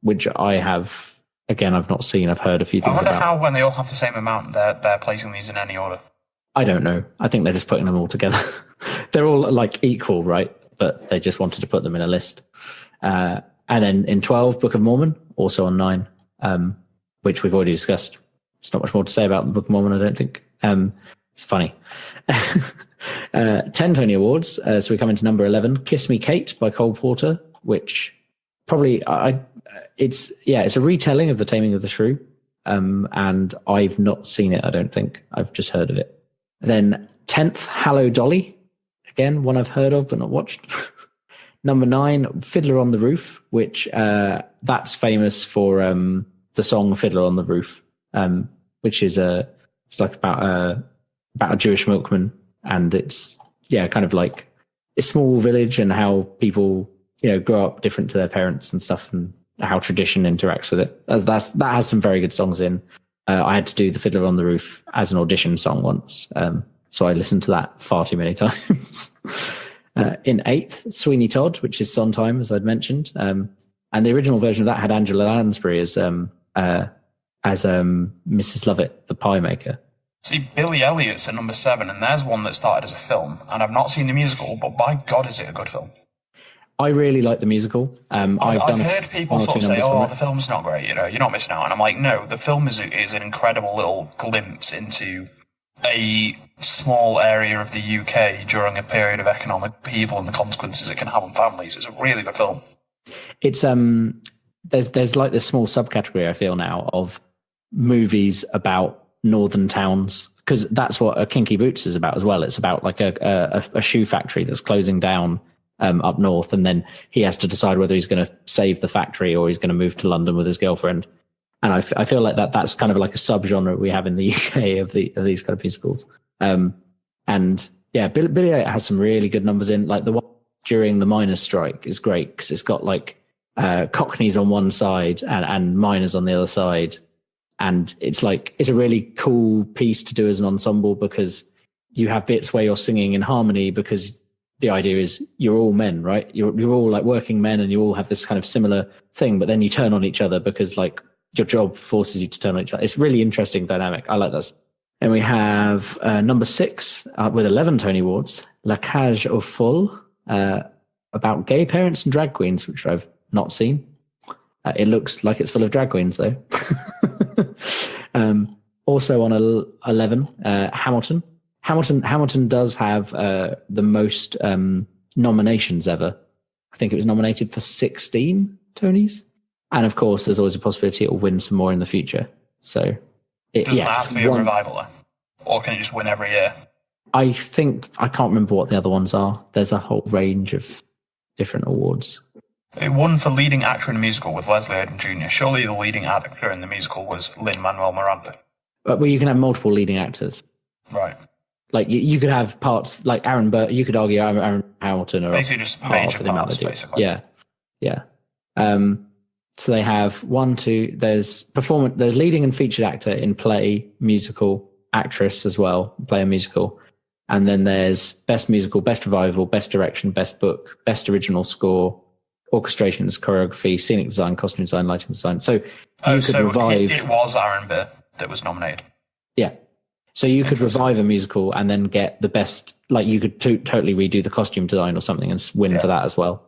S2: which I've not seen. I've heard a few things about. I wonder
S1: how, when they all have the same amount, they're placing these in any order.
S2: I don't know. I think they're just putting them all together. They're all like equal, right? But they just wanted to put them in a list. And then in 12, Book of Mormon, also on 9, which we've already discussed. There's not much more to say about the Book of Mormon, I don't think. It's funny. 10 Tony Awards. So we come into number 11, Kiss Me Kate by Cole Porter, which probably it's a retelling of The Taming of the Shrew. And I've not seen it, I don't think. I've just heard of it. Then 10th, Hello Dolly. Again, one I've heard of but not watched. Number 9, Fiddler on the Roof, which that's famous for the song Fiddler on the Roof, which is it's like about a Jewish milkman, and it's kind of like a small village and how people grow up different to their parents and stuff, and how tradition interacts with it. That has some very good songs in. I had to do the Fiddler on the Roof as an audition song once, so I listened to that far too many times. In 8th, Sweeney Todd, which is Sondheim, as I'd mentioned, and the original version of that had Angela Lansbury as Mrs. Lovett, the pie maker.
S1: See, Billy Elliot's at number 7, and there's one that started as a film, and I've not seen the musical, but by God, is it a good film?
S2: I really like the musical.
S1: I've heard people sort of say, "Oh, the film's not great. You're not missing out." And I'm like, no, the film is an incredible little glimpse into a small area of the UK during a period of economic upheaval and the consequences it can have on families. It's a really good film.
S2: It's there's like this small subcategory I feel now of movies about northern towns, because that's what a Kinky Boots is about as well. It's about like a shoe factory that's closing down up north, and then he has to decide whether he's going to save the factory or he's going to move to London with his girlfriend. And I feel like that's kind of like a subgenre we have in the UK of these kind of musicals. And yeah, Billy Elliot has some really good numbers in. Like the one during the miners' strike is great because it's got like Cockneys on one side and miners on the other side. And it's a really cool piece to do as an ensemble, because you have bits where you're singing in harmony, because the idea is you're all men, right? You're all like working men, and you all have this kind of similar thing, but then you turn on each other because like your job forces you to turn on each other. It's really interesting dynamic. I like that. And we have number 6 with 11 Tony Awards, La Cage aux Folles, about gay parents and drag queens, which I've not seen. It looks like it's full of drag queens though. Also on 11, Hamilton. Hamilton does have the most nominations ever. I think it was nominated for 16 Tonys. And of course, there's always a possibility it will win some more in the future. So
S1: it doesn't have to be a revival, though. Or can you just win every year?
S2: I can't remember what the other ones are. There's a whole range of different awards.
S1: It won for leading actor in a musical with Leslie Odom Jr. Surely the leading actor in the musical was Lin-Manuel Miranda.
S2: Well, you can have multiple leading actors.
S1: Right.
S2: Like you could have parts like Aaron Burr. You could argue Aaron Hamilton or
S1: basically just major parts, basically.
S2: Yeah. So they have 1, 2. There's leading and featured actor in play, musical, actress as well, play a musical, and then there's best musical, best revival, best direction, best book, best original score, orchestrations, choreography, scenic design, costume design, lighting design. So you could revive.
S1: It was Aaron Burr that was nominated.
S2: Yeah. So you could revive a musical and then get the best, like you could totally redo the costume design or something and win for that as well.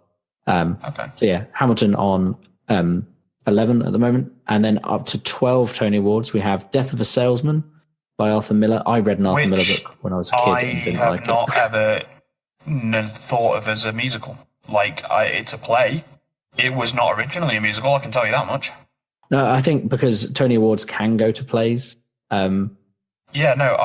S1: Okay.
S2: So yeah, Hamilton on 11 at the moment. And then up to 12 Tony Awards, we have Death of a Salesman by Arthur Miller. I read an Arthur Miller book when I was a kid and didn't like it.
S1: I have not ever thought of as a musical. Like, it's a play. It was not originally a musical, I can tell you that much.
S2: No, I think because Tony Awards can go to plays.
S1: Yeah, no,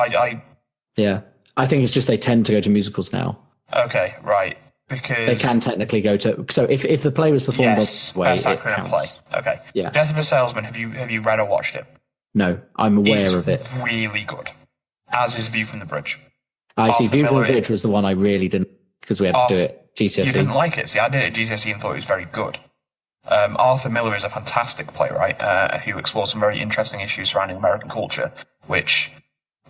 S2: Yeah, I think it's just they tend to go to musicals now.
S1: Okay, right. Because
S2: they can technically go to. So if the play was performed this way,
S1: best actor in a play. Okay.
S2: Yeah.
S1: Death of a Salesman. Have you read or watched it?
S2: No, I'm aware of it.
S1: Really good. As is View from the Bridge.
S2: I see. View from the Bridge was the one I really didn't, because we had to do it GCSE.
S1: You didn't like it. See, I did it at GCSE and thought it was very good. Arthur Miller is a fantastic playwright who explores some very interesting issues surrounding American culture, which,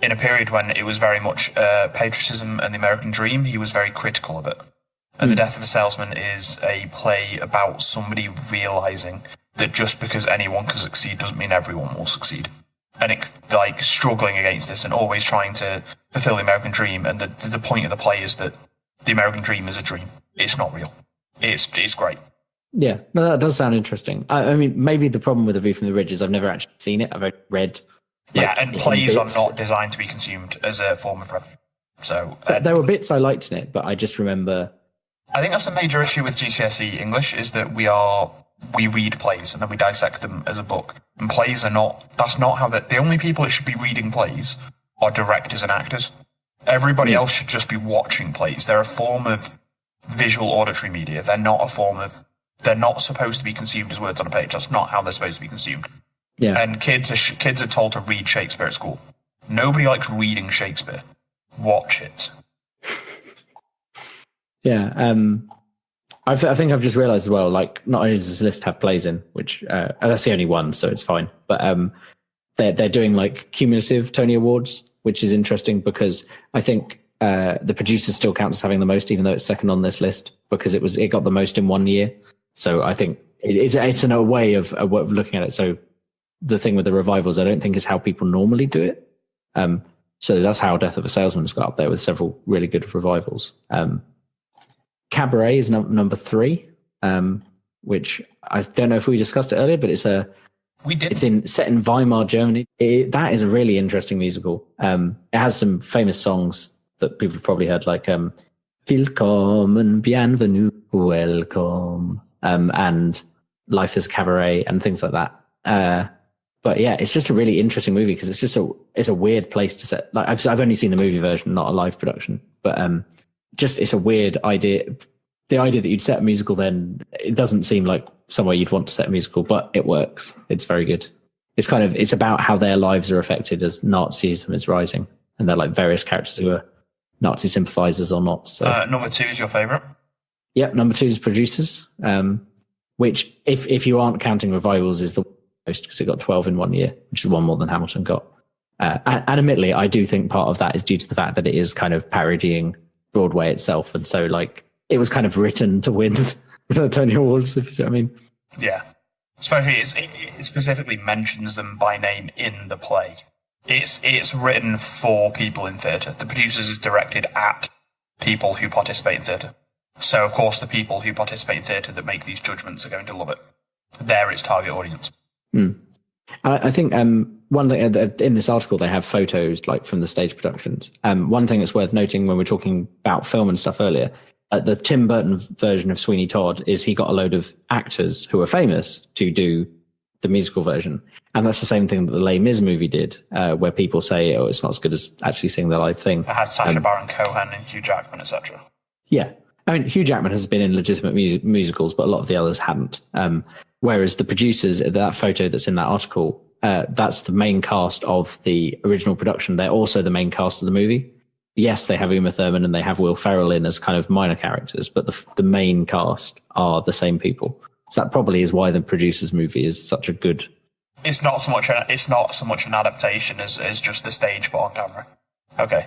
S1: in a period when it was very much patriotism and the American dream, he was very critical of it. And The Death of a Salesman is a play about somebody realising that just because anyone can succeed doesn't mean everyone will succeed. And it's like struggling against this and always trying to fulfill the American dream. And the point of the play is that the American dream is a dream. It's not real. It's great.
S2: Yeah, no, that does sound interesting. I mean, maybe the problem with The View from the Ridge is I've never actually seen it. I've read.
S1: And plays are not designed to be consumed as a form of revenue. So
S2: there were bits I liked in it, but I just remember.
S1: I think that's a major issue with GCSE English, is that we read plays and then we dissect them as a book. And plays are not. That's not how the only people that should be reading plays are directors and actors. Everybody else should just be watching plays. They're a form of visual auditory media. They're not supposed to be consumed as words on a page. That's not how they're supposed to be consumed.
S2: Yeah.
S1: And kids are told to read Shakespeare at school. Nobody likes reading Shakespeare. Watch it.
S2: Yeah. I think I've just realised as well, like, not only does this list have plays in, which that's the only one, so it's fine. But they're doing like cumulative Tony Awards, which is interesting because I think the producers still count as having the most, even though it's second on this list, because it got the most in 1 year. So I think it's a way of looking at it. So the thing with the revivals, I don't think is how people normally do it. So that's how Death of a Salesman's got up there with several really good revivals. Cabaret is number 3, which I don't know if we discussed it earlier, but
S1: we did.
S2: It's set in Weimar, Germany. That is a really interesting musical. It has some famous songs that people have probably heard, like Willkommen, Bienvenue, Welcome, and Life is Cabaret and things like that. But yeah, it's just a really interesting movie because it's a weird place to set. Like I've only seen the movie version, not a live production, but it's a weird idea. The idea that you'd set a musical, then it doesn't seem like somewhere you'd want to set a musical, but it works. It's very good. It's about how their lives are affected as Nazism is rising, and they're like various characters who are Nazi sympathizers or not. So
S1: number 2 is your favorite?
S2: Yep, number 2 is Producers, which if you aren't counting revivals is the most, because it got 12 in 1 year, which is one more than Hamilton got. And admittedly, I do think part of that is due to the fact that it is kind of parodying Broadway itself, and so like it was kind of written to win the Tony Awards, if you see what I mean.
S1: Yeah, especially it specifically mentions them by name in the play. It's written for people in theatre. The Producers is directed at people who participate in theatre. So of course the people who participate in theatre that make these judgments are going to love it. They're its target audience.
S2: I think one thing in this article, they have photos like from the stage productions. One thing that's worth noting when we're talking about film and stuff earlier, the Tim Burton version of Sweeney Todd is he got a load of actors who are famous to do the musical version. And that's the same thing that the Les Mis movie did, where people say, oh, it's not as good as actually seeing the live thing.
S1: It had Sacha Baron Cohen and Hugh Jackman, etc.
S2: Yeah. I mean, Hugh Jackman has been in legitimate musicals, but a lot of the others hadn't. Whereas the Producers, that photo that's in that article, that's the main cast of the original production. They're also the main cast of the movie. Yes, they have Uma Thurman and they have Will Ferrell in as kind of minor characters, but the main cast are the same people. So that probably is why the Producers movie is such a good.
S1: It's not so much an adaptation as just the stage put on camera. Okay,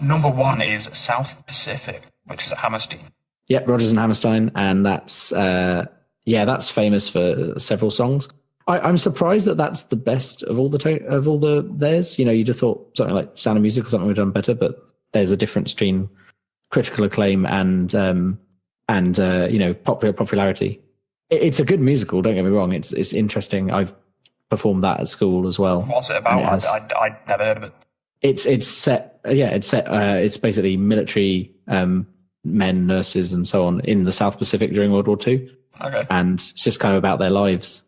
S1: number 1 is South Pacific, which is at Hammerstein.
S2: Yep, Rodgers and Hammerstein, and that's that's famous for several songs. I'm surprised that that's the best of all the theirs. You know, you'd have thought something like Sound of Music or something would have done better, but there's a difference between critical acclaim and popularity. It's a good musical. Don't get me wrong. It's interesting. I've performed that at school as well.
S1: What's it about? I'd never heard of it.
S2: It's basically military men, nurses, and so on in the South Pacific during World War II.
S1: Okay.
S2: And it's just kind of about their lives.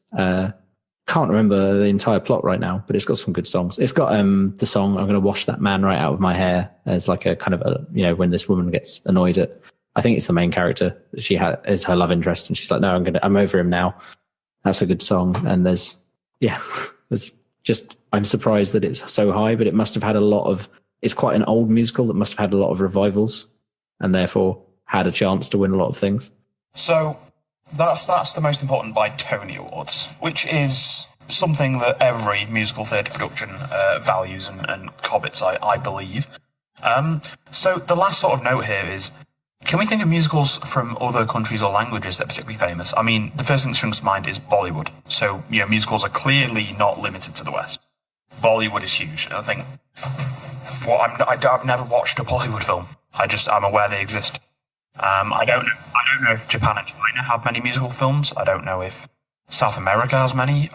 S2: Can't remember the entire plot right now, but it's got some good songs. It's got the song "I'm Going to Wash That Man Right Out of My Hair." There's like a kind of when this woman gets annoyed at, I think it's the main character that she is her love interest, and she's like, "No, I'm over him now." That's a good song. And there's just, I'm surprised that it's so high, but it must have had it's quite an old musical that must have had a lot of revivals and therefore had a chance to win a lot of things.
S1: So that's the most important by Tony Awards, which is something that every musical theatre production values and covets, I believe. So the last sort of note here is, can we think of musicals from other countries or languages that are particularly famous? I mean, the first thing that springs to mind is Bollywood. So, musicals are clearly not limited to the West. Bollywood is huge. And I think, I've never watched a Bollywood film. I'm aware they exist. I don't know if Japan and China have many musical films. I don't know if South America has many.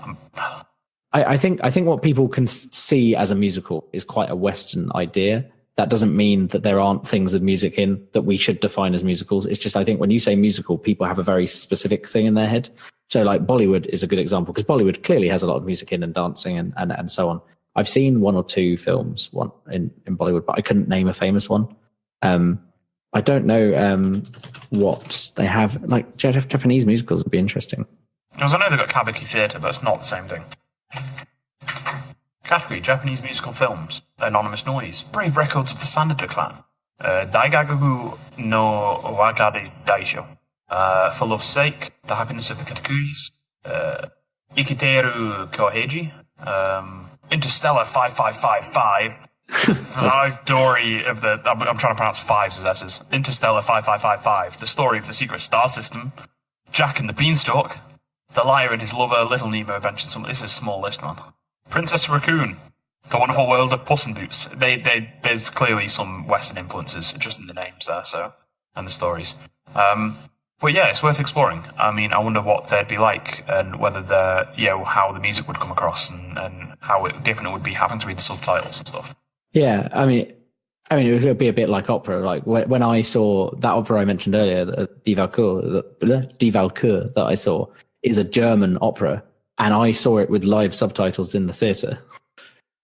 S2: I think what people can see as a musical is quite a Western idea. That doesn't mean that there aren't things of music in that we should define as musicals. It's just, I think when you say musical, people have a very specific thing in their head. So like Bollywood is a good example because Bollywood clearly has a lot of music in and dancing and so on. I've seen one or two films, one in Bollywood, but I couldn't name a famous one. I don't know what they have. Like Japanese musicals would be interesting.
S1: Because I know they've got Kabuki Theatre, but it's not the same thing. Category: Japanese musical films. Anonymous Noise. Brave Records of the Sanada Clan. Daigaku no Wagari Daisho. For Love's Sake. The Happiness of the Katakuris. Ikiteru Koheiji. Interstellar 5555. The life story of the... I'm trying to pronounce fives as S's. Interstellar 5555. The story of the secret star system. Jack and the Beanstalk. The Liar and His Lover. Little Nemo Adventures. This is a small list, man. Princess Raccoon. The Wonderful World of Puss in Boots. There's clearly some Western influences just in the names there, so, and the stories. But yeah, it's worth exploring. I mean, I wonder what they'd be like, and whether how the music would come across, and how different it would be having to read the subtitles and stuff.
S2: Yeah, I mean, it would be a bit like opera. Like when I saw that opera I mentioned earlier, Die Walküre that I saw is a German opera. And I saw it with live subtitles in the theatre.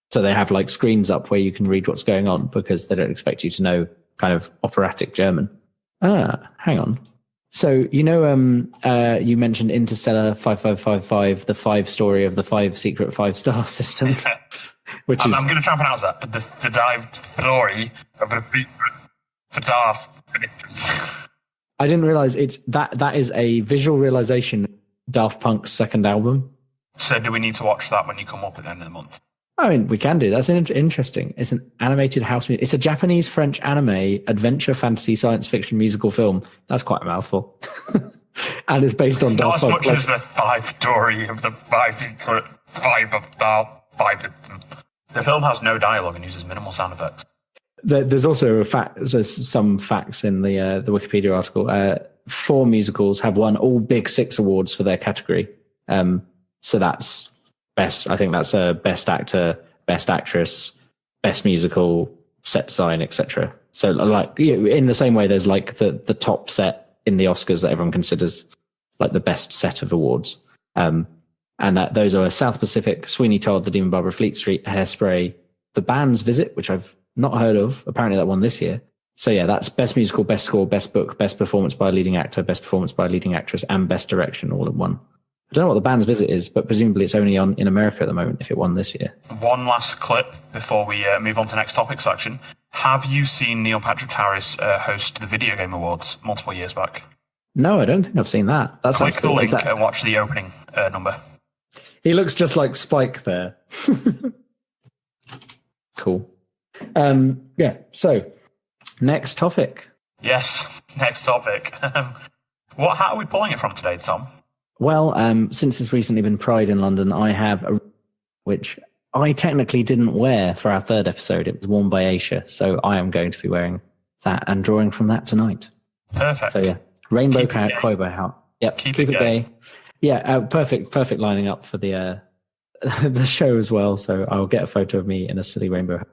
S2: So they have like screens up where you can read what's going on because they don't expect you to know kind of operatic German. Hang on. So, you mentioned Interstellar 5555, the 5 story of the 5 secret 5-star system. Which
S1: I'm going to try and pronounce that. The dive story of the star system.
S2: I didn't realise that is a visual realisation Daft Punk's second album.
S1: So do we need to watch that when you come up at the end of the month?
S2: I mean, we can do. That's interesting. It's an animated house music. It's a Japanese-French anime, adventure, fantasy, science fiction musical film. That's quite a mouthful. And it's based on
S1: Not
S2: Daft Punk.
S1: Not as much as the 5 story of the 5 secret 5 of Daft 5. The film has no dialogue and uses minimal sound effects.
S2: There's also there's some facts in the Wikipedia article. 4 musicals have won all Big 6 awards for their category. So that's best. I think that's best actor, best actress, best musical, set design, etc. So like in the same way, there's like the top set in the Oscars that everyone considers like the best set of awards. And those are South Pacific, Sweeney Todd, The Demon Barber, Fleet Street, Hairspray, The Band's Visit, which I've not heard of. Apparently that won this year. So yeah, that's best musical, best score, best book, best performance by a leading actor, best performance by a leading actress, and best direction all in one. I don't know what The Band's Visit is, but presumably it's only on in America at the moment if it won this year. One
S1: last clip before we move on to the next topic section. Have you seen Neil Patrick Harris host the Video Game Awards multiple years back?
S2: No, I don't think I've seen that. That's
S1: Click the link and watch the opening number.
S2: He looks just like Spike there. Cool. Yeah, so next topic.
S1: Yes, next topic. What hat are we pulling it from today, Tom?
S2: Well, since it's recently been Pride in London, I have which I technically didn't wear for our 3rd episode. It was worn by Aisha, so I am going to be wearing that and drawing from that tonight.
S1: Perfect.
S2: So yeah, rainbow hat, Quobo hat. Yep, keep it gay. Yeah, perfect lining up for the the show as well. So I'll get a photo of me in a silly rainbow hat,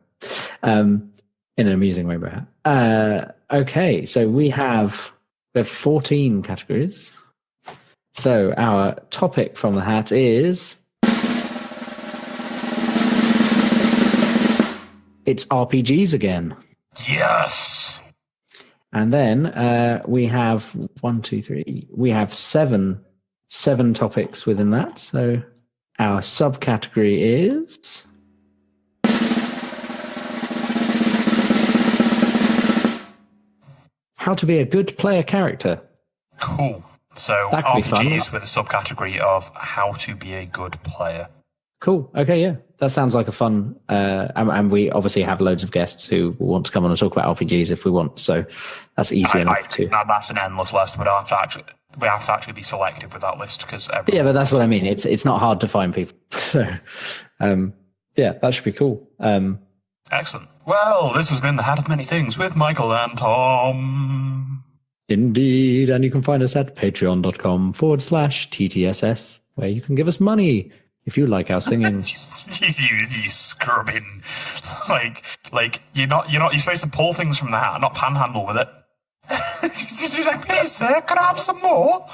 S2: in an amusing rainbow hat. Okay, so we have 14 categories. So our topic from the hat is it's RPGs again.
S1: Yes.
S2: And then we have 1, 2, 3. We have seven topics within that. So our subcategory is how to be a good player character.
S1: Cool. So RPGs with a subcategory of how to be a good player.
S2: Cool. Okay, yeah. That sounds like a fun... and we obviously have loads of guests who want to come on and talk about RPGs if we want, so that's easy enough too.
S1: That's an endless list. We have to actually be selective with that list.
S2: Yeah, but that's what I mean. It's not hard to find people. So, yeah, that should be cool.
S1: Excellent. Well, this has been The Hat of Many Things with Michael and Tom.
S2: Indeed, and you can find us at patreon.com/TTSS, where you can give us money if you like our singing.
S1: you scrubbing. Like you're supposed to pull things from the hat, not panhandle with it. You're like, please sir, can I have some more?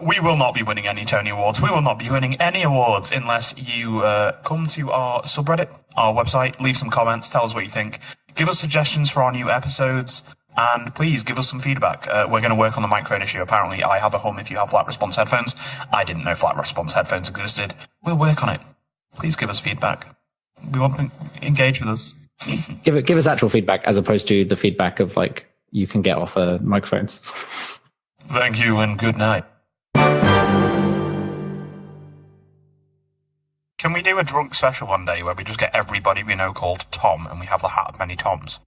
S1: We will not be winning any Tony Awards. We will not be winning any awards unless you come to our subreddit, our website, leave some comments, tell us what you think, give us suggestions for our new episodes, and please give us some feedback. We're going to work on the microphone issue. Apparently, I have a hum if you have flat response headphones. I didn't know flat response headphones existed. We'll work on it. Please give us feedback. We want to engage with us.
S2: Give us actual feedback as opposed to the feedback of like you can get off microphones.
S1: Thank you and good night. Can we do a drunk special one day where we just get everybody we know called Tom and we have the hat of many Toms?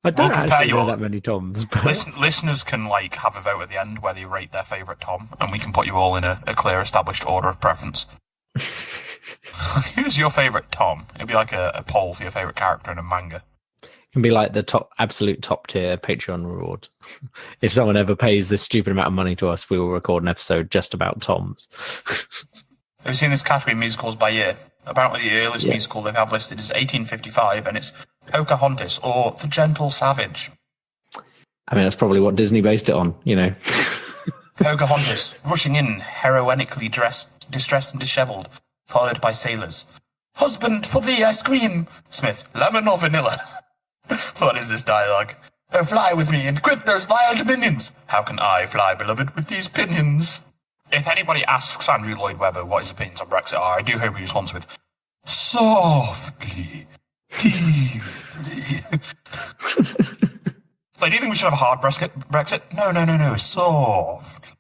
S2: I don't actually know that many Toms. But...
S1: Listeners can like have a vote at the end where they rate their favourite Tom, and we can put you all in a clear established order of preference. Who's your favourite Tom? It'd be like a poll for your favourite character in a manga.
S2: It can be like the absolute top tier Patreon reward. If someone ever pays this stupid amount of money to us, we will record an episode just about Toms.
S1: Have you seen this category, musicals by year? Apparently the earliest musical they have listed is 1855, and it's Pocahontas or The Gentle Savage.
S2: I mean, that's probably what Disney based it on, you know.
S1: Pocahontas, rushing in, heroinically distressed and dishevelled, followed by sailors. Husband, for thee I scream! Smith, lemon or vanilla? What is this dialogue? Oh, fly with me and quit those vile dominions! How can I fly, beloved, with these pinions? If anybody asks Andrew Lloyd Webber what his opinions on Brexit are, I do hope he responds with, softly, deeply. So do you think we should have a hard Brexit? No, soft.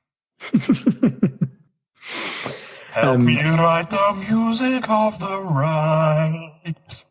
S1: Help me write the music of the right.